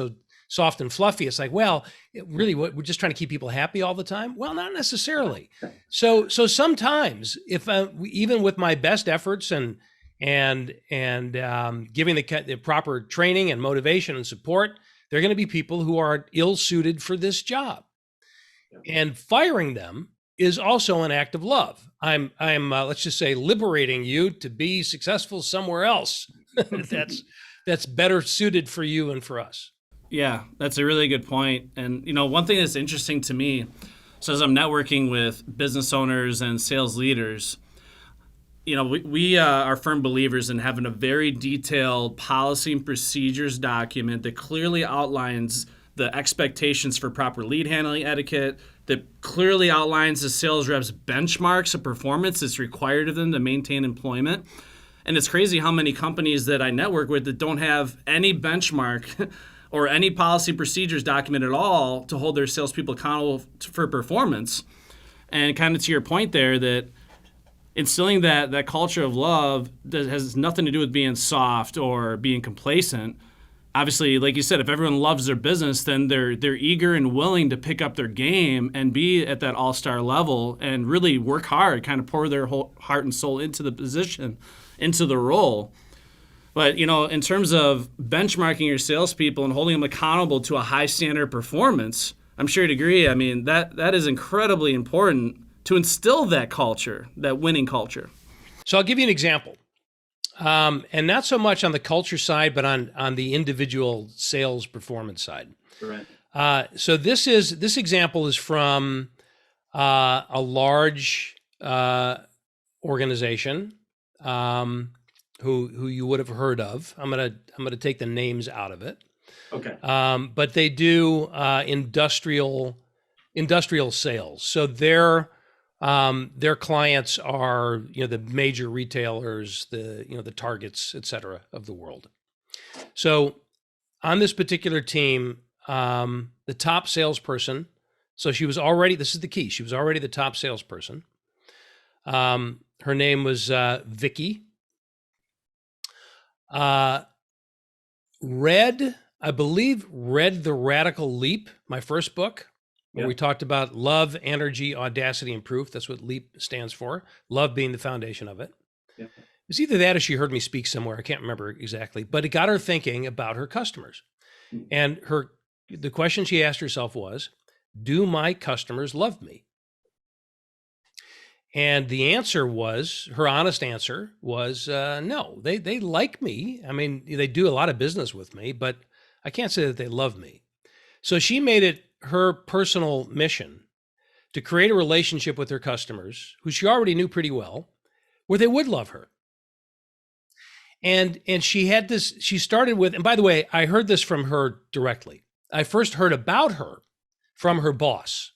soft and fluffy. It's like, well, really, what, we're just trying to keep people happy all the time? Well, not necessarily. So sometimes, if even with my best efforts and giving the proper training and motivation and support, there are going to be people who are ill-suited for this job, and firing them is also an act of love. I'm let's just say liberating you to be successful somewhere else. that's better suited for you and for us. Yeah, that's a really good point. And, one thing that's interesting to me, so as I'm networking with business owners and sales leaders, we are firm believers in having a very detailed policy and procedures document that clearly outlines the expectations for proper lead handling etiquette, that clearly outlines the sales rep's benchmarks of performance that's required of them to maintain employment. And it's crazy how many companies that I network with that don't have any benchmark or any policy procedures document at all to hold their salespeople accountable for performance. And kind of to your point there, that instilling that culture of love that has nothing to do with being soft or being complacent. Obviously, like you said, if everyone loves their business, then they're eager and willing to pick up their game and be at that all-star level and really work hard, kind of pour their whole heart and soul into the position, into the role. But, in terms of benchmarking your salespeople and holding them accountable to a high standard of performance, I'm sure you'd agree. I mean, that is incredibly important to instill that culture, that winning culture. So I'll give you an example. And not so much on the culture side, but on the individual sales performance side. Right. So this example is from a large organization who you would have heard of. I'm gonna take the names out of it. Okay. But they do industrial sales. So their clients are, the major retailers, the Targets, et cetera, of the world. So on this particular team, the top salesperson, so she was already, this is the key, she was already the top salesperson. Her name was Vicky. I believe read The Radical Leap, my first book, where we talked about love, energy, audacity, and proof. That's what LEAP stands for. Love being the foundation of it. Yeah. It's either that or she heard me speak somewhere. I can't remember exactly, but it got her thinking about her customers. And the question she asked herself was, do my customers love me? And the answer was, her honest answer was, no, they like me. I mean, they do a lot of business with me, but I can't say that they love me. So she made it her personal mission to create a relationship with her customers, who she already knew pretty well, where they would love her. And she had this, she started with, and by the way, I heard this from her directly. I first heard about her from her boss.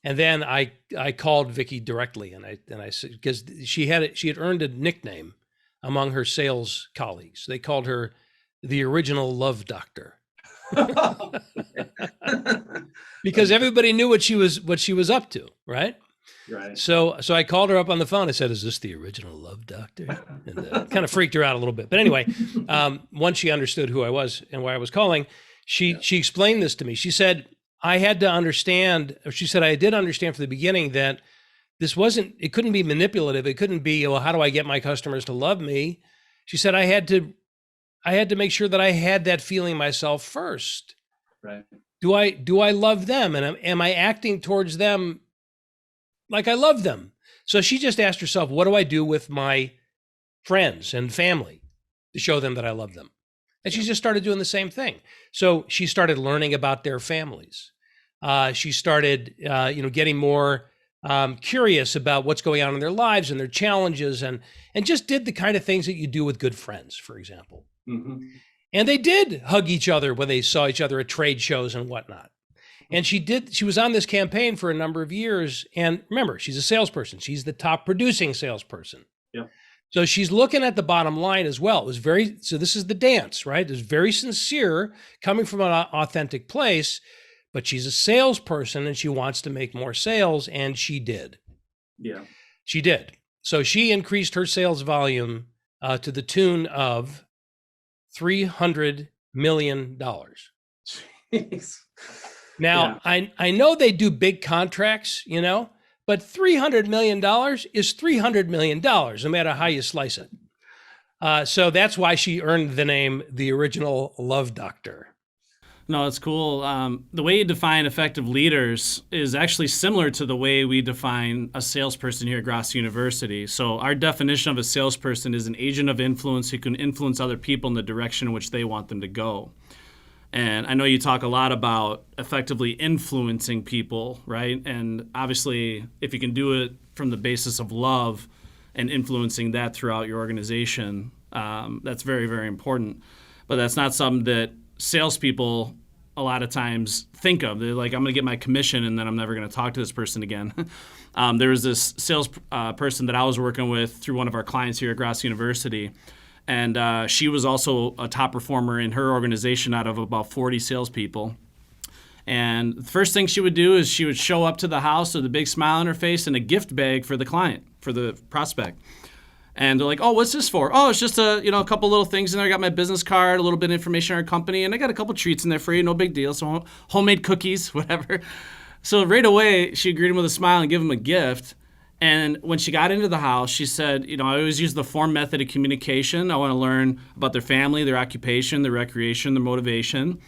And then I called Vicky directly, and I said, because she had earned a nickname among her sales colleagues. They called her the original love doctor. Because everybody knew what she was up to, right? Right. So I called her up on the phone. I said, "Is this the original love doctor?" And kind of freaked her out a little bit. But anyway, once she understood who I was and why I was calling, she explained this to me. She said, I did understand from the beginning that it couldn't be manipulative. It couldn't be, well, how do I get my customers to love me? She said, I had to make sure that I had that feeling myself first. Right. Do I love them? And am I acting towards them like I love them? So she just asked herself, what do I do with my friends and family to show them that I love them? And she just started doing the same thing. So she started learning about their families. She started, getting more curious about what's going on in their lives and their challenges, and just did the kind of things that you do with good friends, for example. Mm-hmm. And they did hug each other when they saw each other at trade shows and whatnot. And she was on this campaign for a number of years. And remember, she's a salesperson. She's the top producing salesperson. Yeah. So she's looking at the bottom line as well. So this is the dance, right? It's very sincere, coming from an authentic place, but she's a salesperson and she wants to make more sales, and she did. Yeah. She did. So she increased her sales volume to the tune of $300 million. Jeez. Now, I know they do big contracts, but $300 million is $300 million, no matter how you slice it. So that's why she earned the name the original Love Doctor. No, it's cool. The way you define effective leaders is actually similar to the way we define a salesperson here at Gross University. So our definition of a salesperson is an agent of influence who can influence other people in the direction in which they want them to go. And I know you talk a lot about effectively influencing people, right? And obviously, if you can do it from the basis of love and influencing that throughout your organization, that's very, very important. But that's not something that salespeople a lot of times think of. They're like, I'm going to get my commission and then I'm never going to talk to this person again. There was this sales person that I was working with through one of our clients here at Gross University. And she was also a top performer in her organization out of about 40 salespeople. And the first thing she would do is she would show up to the house with a big smile on her face and a gift bag for the client, for the prospect. And they're like, oh, what's this for? Oh, it's just a couple little things in there. I got my business card, a little bit of information on our company, and I got a couple treats in there for you. No big deal. So homemade cookies, whatever. So right away, she greeted him with a smile and give him a gift. And when she got into the house, she said, I always use the form method of communication. I want to learn about their family, their occupation, their recreation, their motivation,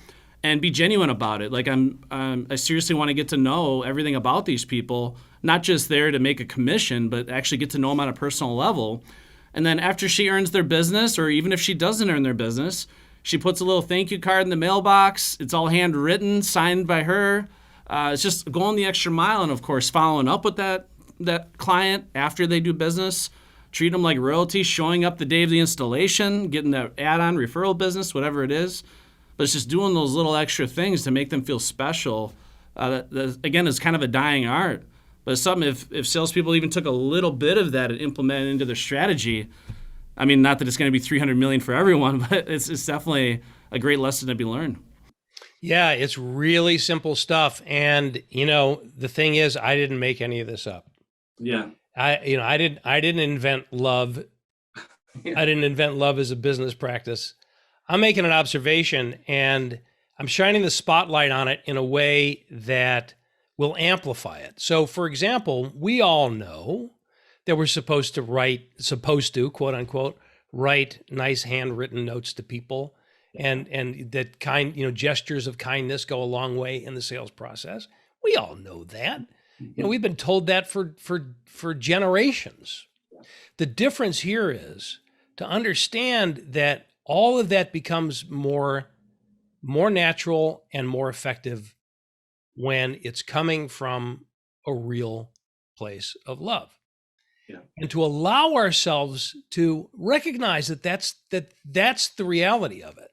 and be genuine about it. Like I seriously want to get to know everything about these people, not just there to make a commission, but actually get to know them on a personal level. And then after she earns their business, or even if she doesn't earn their business, she puts a little thank you card in the mailbox. It's all handwritten, signed by her. It's just going the extra mile, and of course, following up with that client after they do business, treat them like royalty, showing up the day of the installation, getting that add-on referral business, whatever it is. But it's just doing those little extra things to make them feel special. That again, is kind of a dying art. But it's something if salespeople even took a little bit of that and implemented it into their strategy, I mean, not that it's going to be $300 million for everyone, but it's definitely a great lesson to be learned. Yeah, it's really simple stuff. And, the thing is, I didn't make any of this up. Yeah. I didn't invent love. I didn't invent love as a business practice. I'm making an observation and I'm shining the spotlight on it in a way that will amplify it. So for example, we all know that we're supposed to, quote unquote, write nice handwritten notes to people. And that gestures of kindness go a long way in the sales process. We all know that. We've been told that for generations. The difference here is to understand that all of that becomes more natural and more effective when it's coming from a real place of love. Yeah. And to allow ourselves to recognize that that's the reality of it.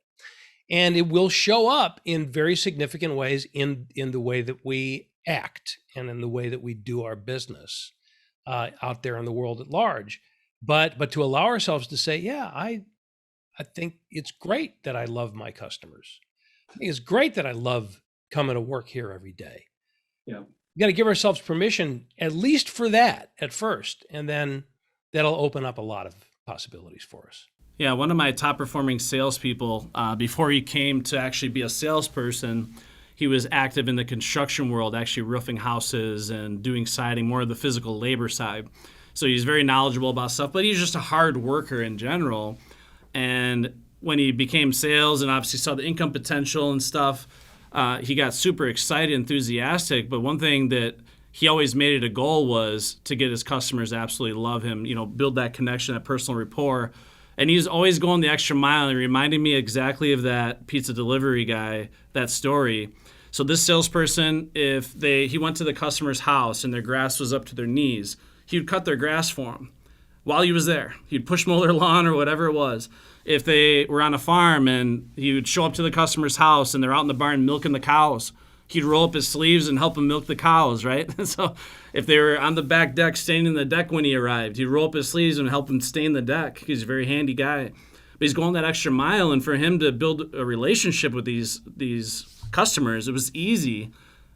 And it will show up in very significant ways in the way that we act and in the way that we do our business out there in the world at large. But to allow ourselves to say, yeah, I think it's great that I love my customers. I think it's great that I love coming to work here every day. Yeah. We got to give ourselves permission, at least for that at first, and then that'll open up a lot of possibilities for us. Yeah, one of my top performing salespeople, before he came to actually be a salesperson, he was active in the construction world, actually roofing houses and doing siding, more of the physical labor side. So he's very knowledgeable about stuff, but he's just a hard worker in general. And when he became sales and obviously saw the income potential and stuff, he got super excited, enthusiastic. But one thing that he always made it a goal was to get his customers to absolutely love him, build that connection, that personal rapport. And he's always going the extra mile. And reminded me exactly of that pizza delivery guy, that story. So this salesperson, if he went to the customer's house and their grass was up to their knees, he would cut their grass for them while he was there. He'd push mow their lawn or whatever it was. If they were on a farm and he would show up to the customer's house and they're out in the barn milking the cows, he'd roll up his sleeves and help them milk the cows, right? So if they were on the back deck, staining the deck when he arrived, he'd roll up his sleeves and help them stain the deck. He's a very handy guy. But he's going that extra mile, and for him to build a relationship with these customers, it was easy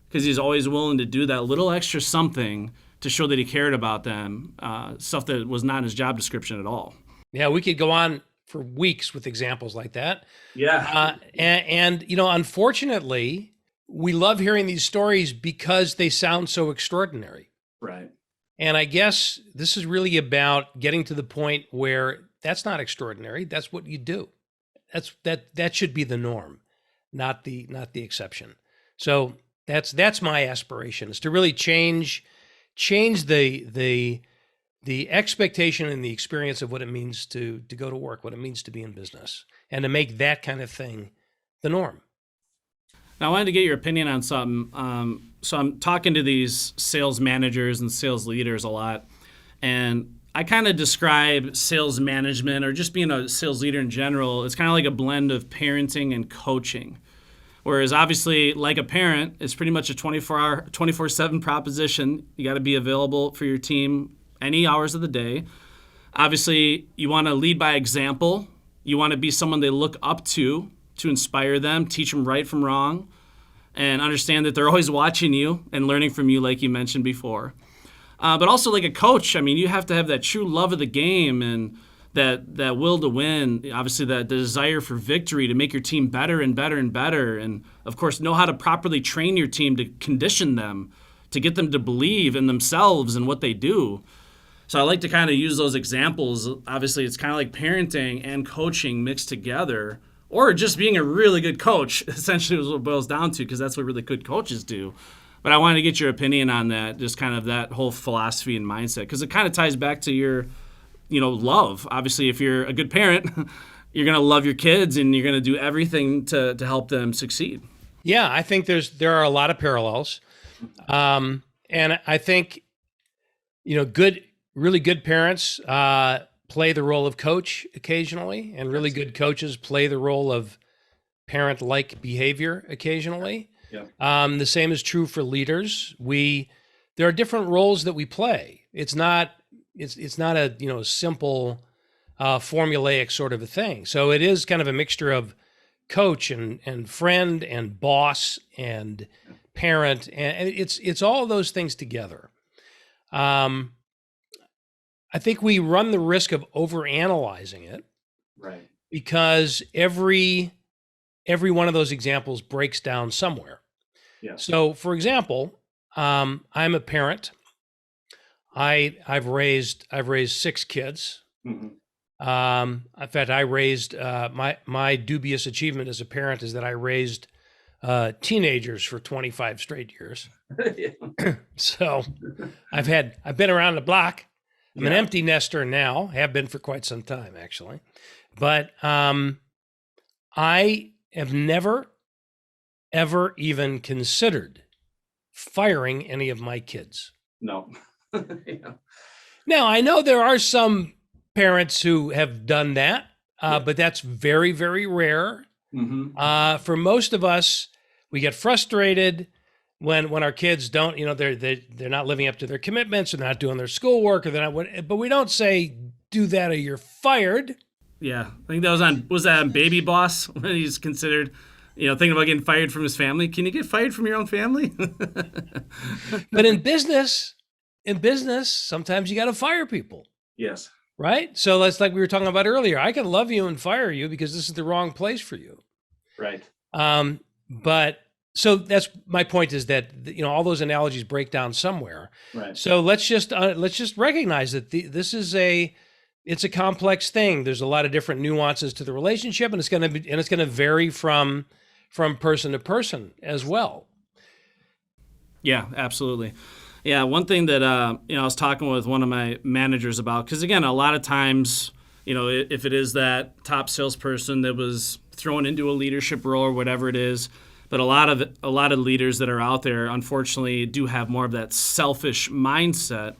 because he's always willing to do that little extra something to show that he cared about them, stuff that was not in his job description at all. Yeah, we could go on for weeks with examples like that. Yeah. And unfortunately, we love hearing these stories because they sound so extraordinary. Right. And I guess this is really about getting to the point where that's not extraordinary. That's what you do. That should be the norm, not the exception. So that's my aspiration, is to really change the expectation and the experience of what it means to go to work, what it means to be in business, and to make that kind of thing the norm. Now, I wanted to get your opinion on something. So I'm talking to these sales managers and sales leaders a lot, and I kind of describe sales management, or just being a sales leader in general, it's kind of like a blend of parenting and coaching. Whereas obviously, like a parent, it's pretty much a 24/7 proposition. You got to be available for your team any hours of the day. Obviously, you want to lead by example. You want to be someone they look up to inspire them, teach them right from wrong, and understand that they're always watching you and learning from you, like you mentioned before. But also, like a coach, I mean, you have to have that true love of the game and that will to win, obviously the desire for victory to make your team better and better and better. And of course, know how to properly train your team, to condition them, to get them to believe in themselves and what they do. So I like to kind of use those examples. Obviously, it's kind of like parenting and coaching mixed together, or just being a really good coach, essentially is what it boils down to, because that's what really good coaches do. But I wanted to get your opinion on that, just kind of that whole philosophy and mindset, because it kind of ties back to your, love. Obviously, if you're a good parent, you're going to love your kids and you're going to do everything to help them succeed. Yeah, I think there are a lot of parallels. And I think, really good parents play the role of coach occasionally, and really good coaches play the role of parent-like behavior occasionally. Yeah. The same is true for leaders. There are different roles that we play. It's not a simple formulaic sort of a thing. So it is kind of a mixture of coach and friend and boss and parent, and it's all of those things together. I think we run the risk of overanalyzing it, Right. because every one of those examples breaks down somewhere. Yeah. So, for example, I'm a parent. I've raised 6 kids. Mm-hmm. In fact, I raised my dubious achievement as a parent is that I raised teenagers for 25 straight years. Yeah. So I've been around the block. I'm an Yeah. empty nester now, have been for quite some time, actually. But I have never, ever even considered firing any of my kids. No. Yeah. Now, I know there are some parents who have done that, but that's very, very rare. Mm-hmm. For most of us, we get frustrated when our kids don't, they're not living up to their commitments, or they're not doing their schoolwork, or they're not. But we don't say, "Do that or you're fired." Yeah, I think that was that on Baby Boss, when he's considered, thinking about getting fired from his family. Can you get fired from your own family? But in business, sometimes you got to fire people. Yes. Right? So that's like we were talking about earlier. I can love you and fire you because this is the wrong place for you. Right. But so that's my point, is that all those analogies break down somewhere. Right. So let's just recognize that it's a complex thing. There's a lot of different nuances to the relationship, and it's going to vary from person to person as well. Yeah, absolutely. Yeah, one thing that I was talking with one of my managers about, because again, a lot of times, if it is that top salesperson that was thrown into a leadership role or whatever it is, but a lot of leaders that are out there, unfortunately, do have more of that selfish mindset.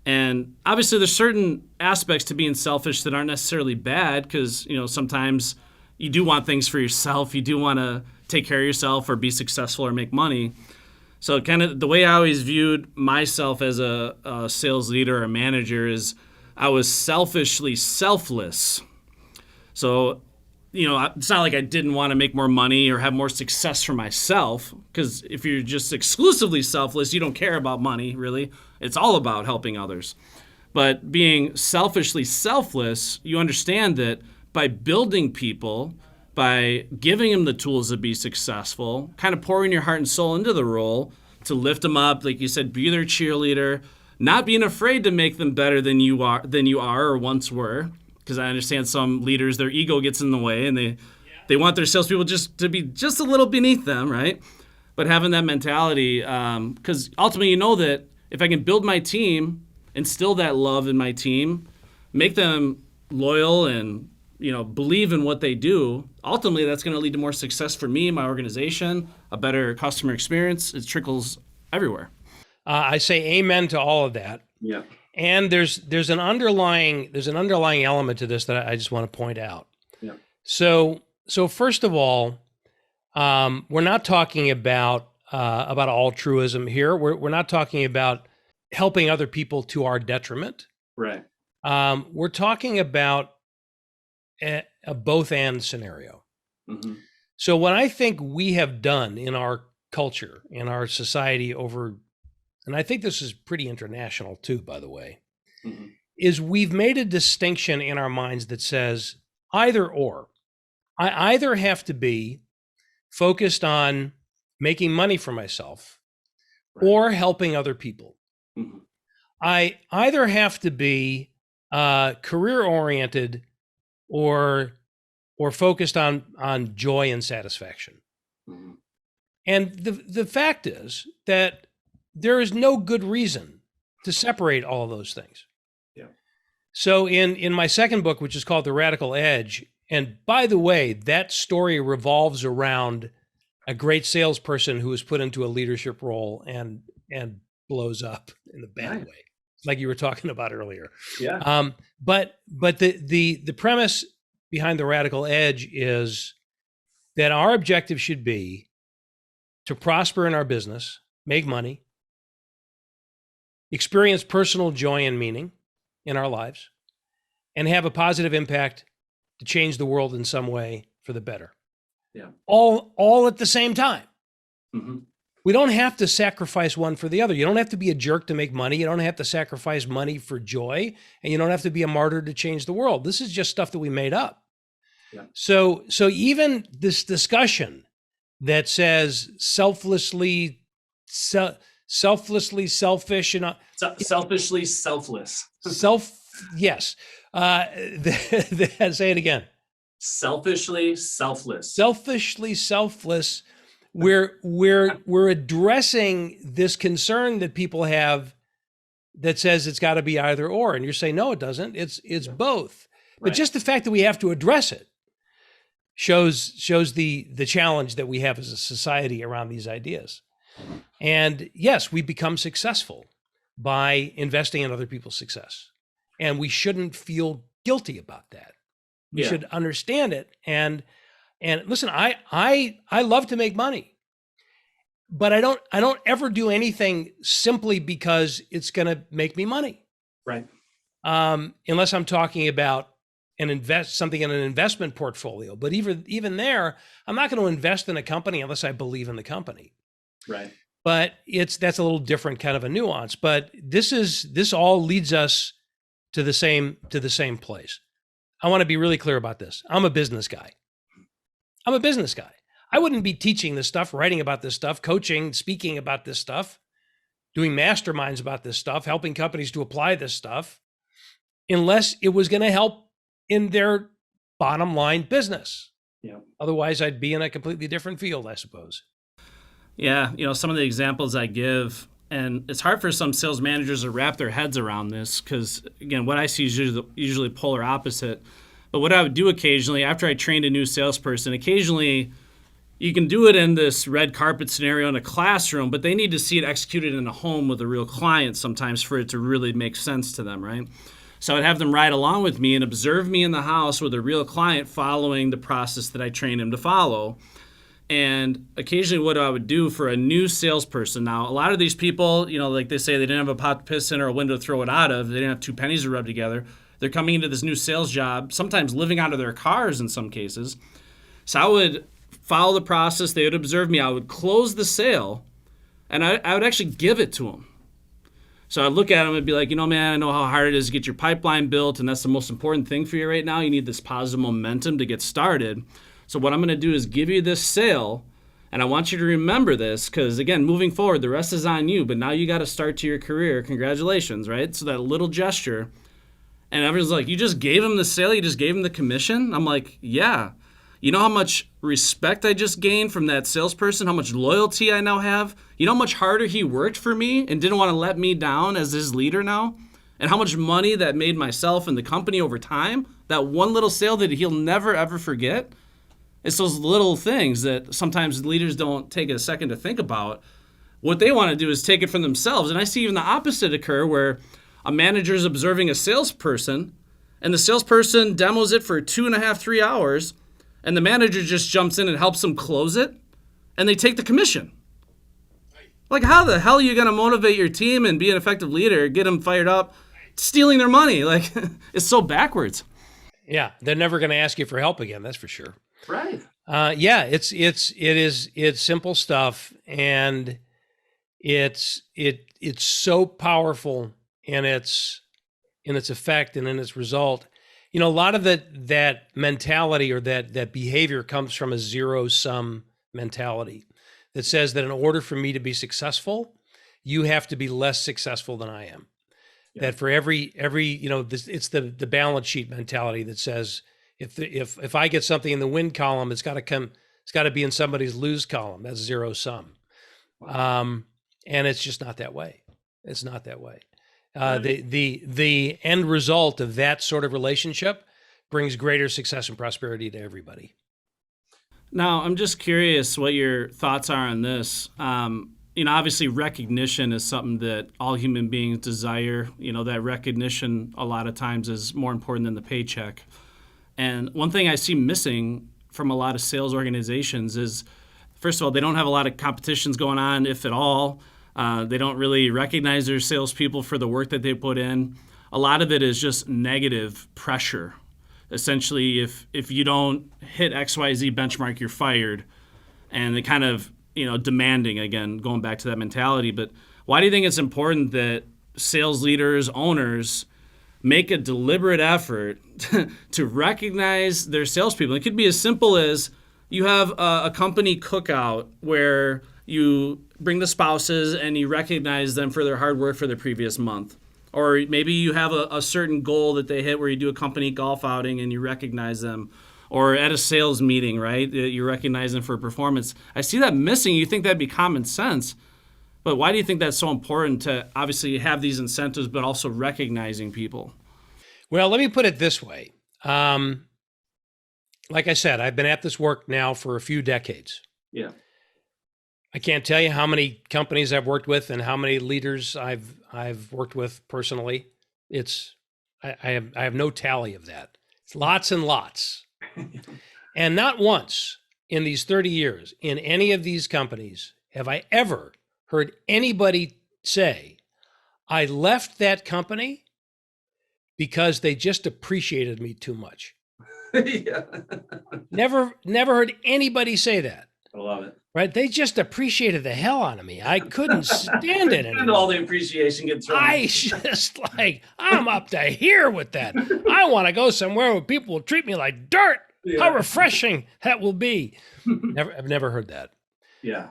And obviously, there's certain aspects to being selfish that aren't necessarily bad, because sometimes you do want things for yourself, you do want to take care of yourself or be successful or make money. So kind of the way I always viewed myself as a sales leader or a manager is I was selfishly selfless. So, it's not like I didn't want to make more money or have more success for myself, because if you're just exclusively selfless, you don't care about money, really. It's all about helping others. But being selfishly selfless, you understand that by building people, by giving them the tools to be successful, kind of pouring your heart and soul into the role to lift them up, like you said, be their cheerleader, not being afraid to make them better than you are or once were. Because I understand some leaders, their ego gets in the way, and they want their salespeople just to be just a little beneath them, right? But having that mentality, because ultimately you know that if I can build my team, instill that love in my team, make them loyal and believe in what they do, ultimately that's going to lead to more success for me, my organization, a better customer experience. It trickles everywhere. I say amen to all of that. Yeah. And there's an underlying element to this that I just want to point out. Yeah. So first of all, we're not talking about altruism here. We're not talking about helping other people to our detriment. Right. We're talking about a both and scenario. Mm-hmm. So what I think we have done in our culture, in our society and I think this is pretty international too, by the way, Mm-hmm. is we've made a distinction in our minds that says either or. I either have to be focused on making money for myself Right. or helping other people. Mm-hmm. I either have to be career oriented or focused on joy and satisfaction. Mm-hmm. And the fact is that there is no good reason to separate all of those things. Yeah. So in my second book, which is called The Radical Edge, and by the way, that story revolves around a great salesperson who is put into a leadership role and blows up in the bad Nice. way, like you were talking about earlier. Yeah. But the premise behind The Radical Edge is that our objective should be to prosper in our business, make money, experience personal joy and meaning in our lives, and have a positive impact to change the world in some way for the better. Yeah. All at the same time. Mm-hmm. We don't have to sacrifice one for the other. You don't have to be a jerk to make money. You don't have to sacrifice money for joy, and you don't have to be a martyr to change the world. This is just stuff that we made up. Yeah. So even this discussion that says selfishly selfish and Selfishly selfless. yes. Say it again. Selfishly selfless. Selfishly selfless. We're addressing this concern that people have that says it's got to be either or, and you're saying no, it doesn't. It's both. But Right. just the fact that we have to address it shows the challenge that we have as a society around these ideas. And yes, we become successful by investing in other people's success, and we shouldn't feel guilty about that. We Yeah. should understand it. And listen, I love to make money, but I don't ever do anything simply because it's going to make me money. Right. Unless I'm talking about something in an investment portfolio. But even there, I'm not going to invest in a company unless I believe in the company. Right. But that's a little different kind of a nuance. But this all leads us to the same place. I want to be really clear about this. I'm a business guy. I wouldn't be teaching this stuff, writing about this stuff, coaching, speaking about this stuff, doing masterminds about this stuff, helping companies to apply this stuff, unless it was going to help in their bottom line business. Yeah. Otherwise, I'd be in a completely different field, I suppose. Yeah, some of the examples I give, and it's hard for some sales managers to wrap their heads around this because, again, what I see is usually polar opposite. But what I would do occasionally, after I trained a new salesperson, occasionally you can do it in this red carpet scenario in a classroom, but they need to see it executed in a home with a real client sometimes for it to really make sense to them, right? So I'd have them ride along with me and observe me in the house with a real client following the process that I trained him to follow. And occasionally what I would do for a new salesperson, now a lot of these people, like they say, they didn't have a pot to piss in or a window to throw it out of. They didn't have two pennies to rub together. They're coming into this new sales job, sometimes living out of their cars in some cases. So I would follow the process. They would observe me. I would close the sale, and I would actually give it to them. So I'd look at him and be like, man, I know how hard it is to get your pipeline built, and that's the most important thing for you right now. You need this positive momentum to get started. So what I'm going to do is give you this sale, and I want you to remember this because, again, moving forward, the rest is on you, but now you got to start to your career. Congratulations, right? So that little gesture. And everyone's like, you just gave him the sale? You just gave him the commission? I'm like, yeah. You know how much respect I just gained from that salesperson? How much loyalty I now have? You know how much harder he worked for me and didn't want to let me down as his leader now? And how much money that made myself and the company over time? That one little sale that he'll never, ever forget? It's those little things that sometimes leaders don't take a second to think about. What they want to do is take it from themselves. And I see even the opposite occur where a manager is observing a salesperson and the salesperson demos it for 2.5, 3 hours, and the manager just jumps in and helps them close it, and they take the commission. Like, how the hell are you going to motivate your team and be an effective leader, get them fired up, stealing their money? Like, it's so backwards. Yeah, they're never going to ask you for help again. That's for sure. Right. Yeah, it's simple stuff, and it's so powerful in its effect and in its result. A lot of that mentality or that behavior comes from a zero-sum mentality that says that in order for me to be successful, you have to be less successful than I am. Yeah. That for every it's the balance sheet mentality that says if I get something in the win column, it's got to be in somebody's lose column. That's zero sum. Wow. And it's just not that way. It's not that way. The end result of that sort of relationship brings greater success and prosperity to everybody. Now, I'm just curious what your thoughts are on this. Obviously recognition is something that all human beings desire. That recognition a lot of times is more important than the paycheck. And one thing I see missing from a lot of sales organizations is, first of all, they don't have a lot of competitions going on, if at all. They don't really recognize their salespeople for the work that they put in. A lot of it is just negative pressure. Essentially, if you don't hit XYZ benchmark, you're fired. And they kind of, demanding, again, going back to that mentality. But why do you think it's important that sales leaders, owners, make a deliberate effort to recognize their salespeople? It could be as simple as you have a company cookout where you bring the spouses and you recognize them for their hard work for the previous month. Or maybe you have a certain goal that they hit where you do a company golf outing and you recognize them. Or at a sales meeting, right? You recognize them for performance. I see that missing. You think that'd be common sense. But why do you think that's so important to obviously have these incentives, but also recognizing people? Well, let me put it this way. Like I said, I've been at this work now for a few decades. Yeah. I can't tell you how many companies I've worked with and how many leaders I've worked with personally. I have no tally of that. It's lots and lots. And not once in these 30 years in any of these companies have I ever heard anybody say, I left that company because they just appreciated me too much. Yeah. Never heard anybody say that. I love it. Right? They just appreciated the hell out of me. I couldn't stand it anymore. And all the appreciation gets thrown. I just I'm up to here with that. I want to go somewhere where people will treat me like dirt. Yeah. How refreshing that will be. I've never heard that. Yeah.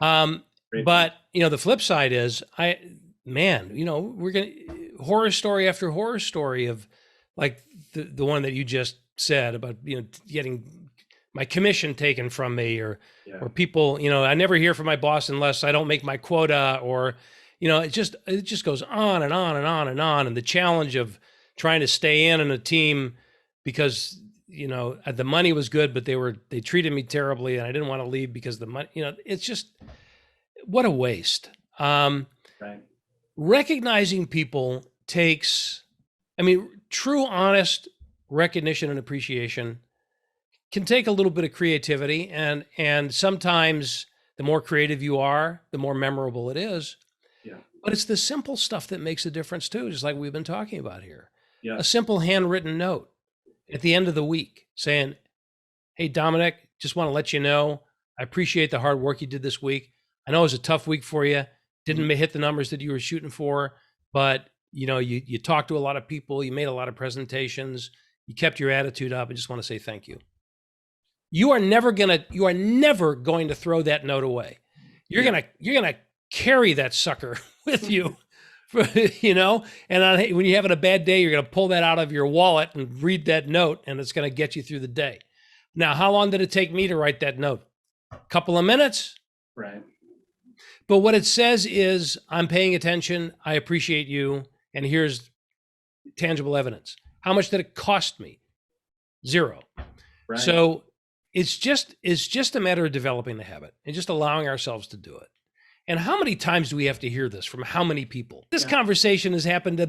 But the flip side is we're horror story after horror story of like the one that you just said about, getting my commission taken from me or people, I never hear from my boss unless I don't make my quota or, it just goes on and on and on and on. And the challenge of trying to stay in a team because, the money was good, but they treated me terribly and I didn't want to leave because the money, it's just, what a waste. Right. Recognizing people takes, true, honest recognition and appreciation can take a little bit of creativity, and sometimes the more creative you are, the more memorable it is. Yeah. But it's the simple stuff that makes a difference too, just like we've been talking about here. Yeah. A simple handwritten note at the end of the week saying, hey, Dominic, just want to let you know, I appreciate the hard work you did this week. I know it was a tough week for you. Didn't hit the numbers that you were shooting for, but you talked to a lot of people, you made a lot of presentations, you kept your attitude up. I just want to say thank you. You are never going to throw that note away. You're going to carry that sucker with you, and when you're having a bad day, you're going to pull that out of your wallet and read that note, and it's going to get you through the day. Now, how long did it take me to write that note? A couple of minutes. Right. But what it says is, I'm paying attention. I appreciate you. And here's tangible evidence. How much did it cost me? 0. Right. So it's just a matter of developing the habit and just allowing ourselves to do it. And how many times do we have to hear this from how many people? This conversation has happened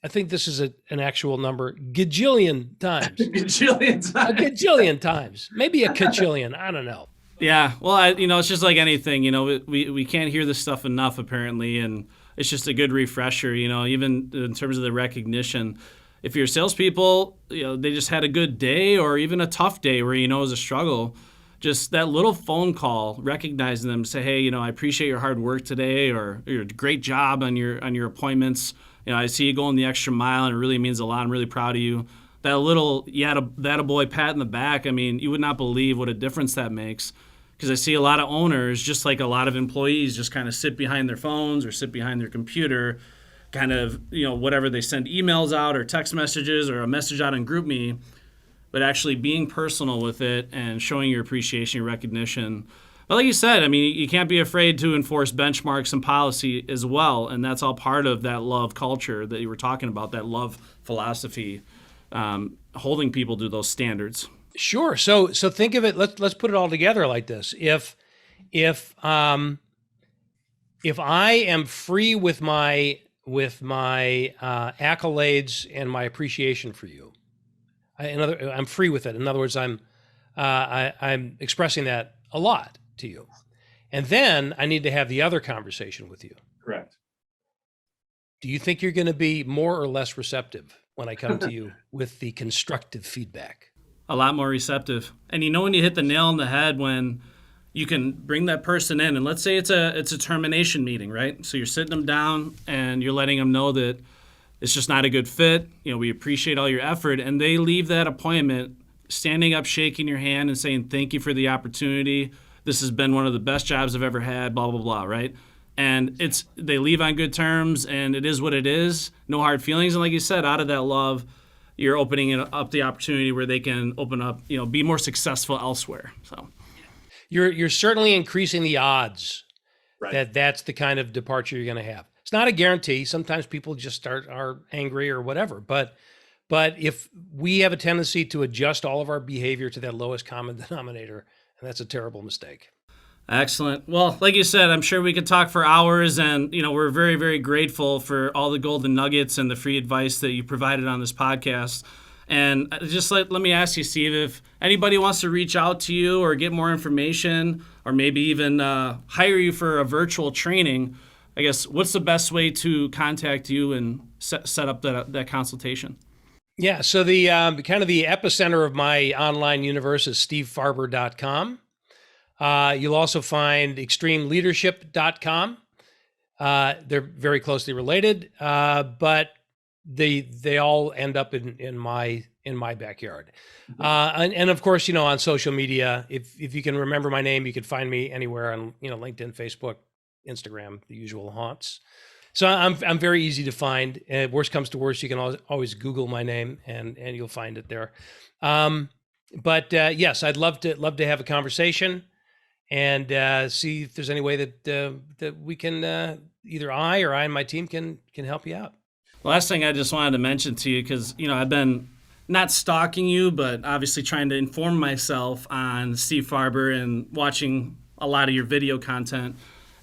I think this is an actual number, gajillion times. Gajillion times. A gajillion times. Maybe a cajillion. I don't know. Yeah, well, it's just like anything, we can't hear this stuff enough apparently, and it's just a good refresher, even in terms of the recognition. If you're salespeople, they just had a good day or even a tough day where it was a struggle, just that little phone call, recognizing them, say, hey, I appreciate your hard work today, or your great job on your appointments. I see you going the extra mile, and it really means a lot. I'm really proud of you. That little that a boy pat in the back, you would not believe what a difference that makes. Because I see a lot of owners, just like a lot of employees, just kind of sit behind their phones or sit behind their computer, kind of, whatever, they send emails out or text messages or a message out in GroupMe, but actually being personal with it and showing your appreciation, your recognition. But like you said, you can't be afraid to enforce benchmarks and policy as well, and that's all part of that love culture that you were talking about, that love philosophy, holding people to those standards. Sure. So think of it. Let's put it all together like this. If I am free with my accolades and my appreciation for you, I'm free with it. In other words, I'm expressing that a lot to you, and then I need to have the other conversation with you. Correct. Do you think you're going to be more or less receptive when I come to you with the constructive feedback? A lot more receptive. And when you hit the nail on the head when you can bring that person in, and let's say it's a termination meeting, right? So you're sitting them down and you're letting them know that it's just not a good fit. We appreciate all your effort, and they leave that appointment standing up, shaking your hand and saying, thank you for the opportunity. This has been one of the best jobs I've ever had, blah, blah, blah, right? And they leave on good terms, and it is what it is. No hard feelings. And like you said, out of that love, you're opening up the opportunity where they can open up, be more successful elsewhere. So you're certainly increasing the odds right. that's the kind of departure you're going to have. It's not a guarantee. Sometimes people just are angry or whatever. But if we have a tendency to adjust all of our behavior to that lowest common denominator, and that's a terrible mistake. Excellent. Well, like you said, I'm sure we could talk for hours, and we're very, very grateful for all the golden nuggets and the free advice that you provided on this podcast. And just let me ask you, Steve, if anybody wants to reach out to you or get more information, or maybe even hire you for a virtual training, I guess what's the best way to contact you and set up that consultation? Yeah. So the kind of the epicenter of my online universe is stevefarber.com. You'll also find extremeleadership.com. They're very closely related, but they all end up in my backyard. And of course, on social media, if you can remember my name, you can find me anywhere on LinkedIn, Facebook, Instagram, the usual haunts. So I'm very easy to find. Worst comes to worst, you can always Google my name and you'll find it there. But yes, I'd love to have a conversation and see if there's any way that we can either I and my team can help you out. Last thing I just wanted to mention to you, because I've been not stalking you, but obviously trying to inform myself on Steve Farber and watching a lot of your video content,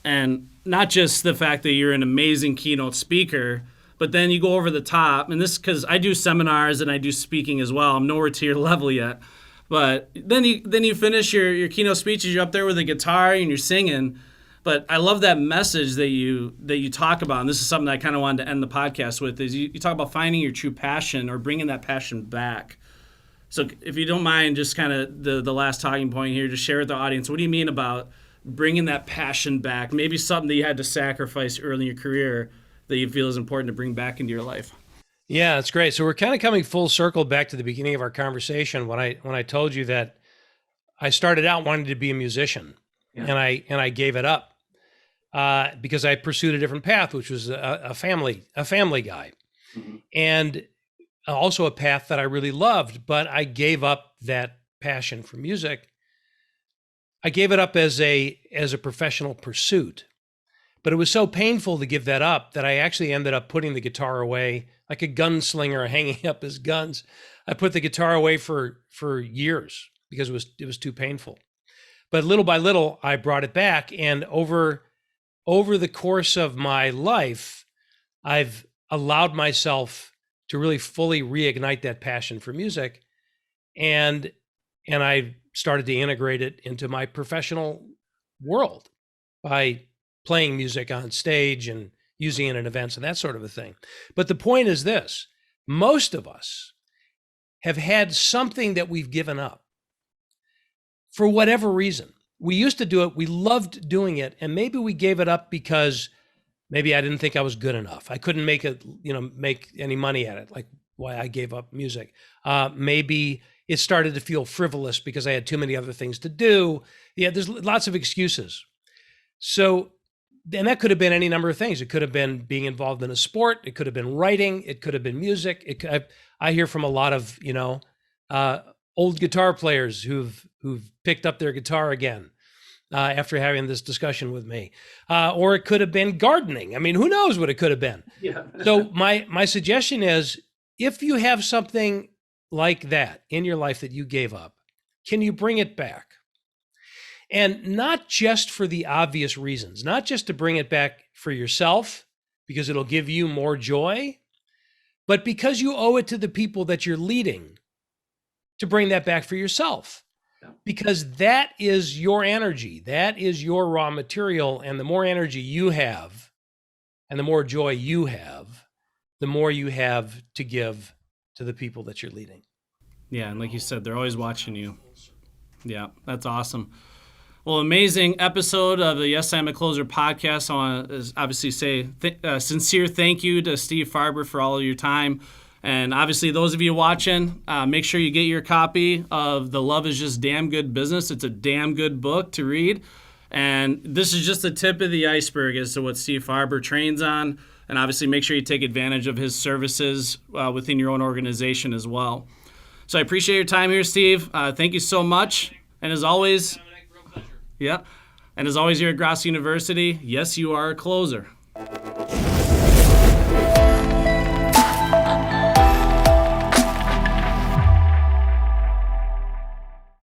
and not just the fact that you're an amazing keynote speaker, but then you go over the top. And this because I do seminars and I do speaking as well. I'm nowhere to your level yet. But then you finish your keynote speeches, you're up there with a guitar and you're singing. But I love that message that you talk about, and this is something that I kind of wanted to end the podcast with, is you talk about finding your true passion or bringing that passion back. So if you don't mind, just kind of the last talking point here, just share with the audience, what do you mean about bringing that passion back? Maybe something that you had to sacrifice early in your career that you feel is important to bring back into your life? Yeah, that's great. So we're kind of coming full circle back to the beginning of our conversation when I told you that I started out wanting to be a musician, Yeah. and I gave it up because I pursued a different path, which was a family guy, Mhm. and also a path that I really loved. But I gave up that passion for music. I gave it up as a professional pursuit. But it was so painful to give that up that I actually ended up putting the guitar away like a gunslinger hanging up his guns. I put the guitar away for years because it was too painful. But little by little, I brought it back, and over the course of my life, I've allowed myself to really fully reignite that passion for music, and I started to integrate it into my professional world by playing music on stage and using it in events and that sort of a thing. But the point is this: most of us have had something that we've given up for whatever reason. We used to do it, we loved doing it, and maybe we gave it up because maybe I didn't think I was good enough. I couldn't make any money at it, like why I gave up music. Maybe it started to feel frivolous because I had too many other things to do. Yeah, there's lots of excuses. So, and that could have been any number of things. It could have been being involved in a sport. It could have been writing. It could have been music. I hear from a lot of old guitar players who've picked up their guitar again after having this discussion with me. Or it could have been gardening. I mean, who knows what it could have been? Yeah. So my suggestion is, if you have something like that in your life that you gave up, can you bring it back? And not just for the obvious reasons, not just to bring it back for yourself because it'll give you more joy, but because you owe it to the people that you're leading to bring that back for yourself. Yeah. Because that is your energy, that is your raw material, and the more energy you have and the more joy you have, the more you have to give to the people that you're leading. Yeah, and like you said, they're always watching you. Yeah, that's awesome. Well, amazing episode of the Yes, I'm a Closer podcast. I want to obviously say sincere thank you to Steve Farber for all of your time. And obviously, those of you watching, make sure you get your copy of The Love is Just Damn Good Business. It's a damn good book to read. And this is just the tip of the iceberg as to what Steve Farber trains on. And obviously, make sure you take advantage of his services within your own organization as well. So I appreciate your time here, Steve. Thank you so much. And as always, yeah. And as always, here at Gross University, yes, you are a closer.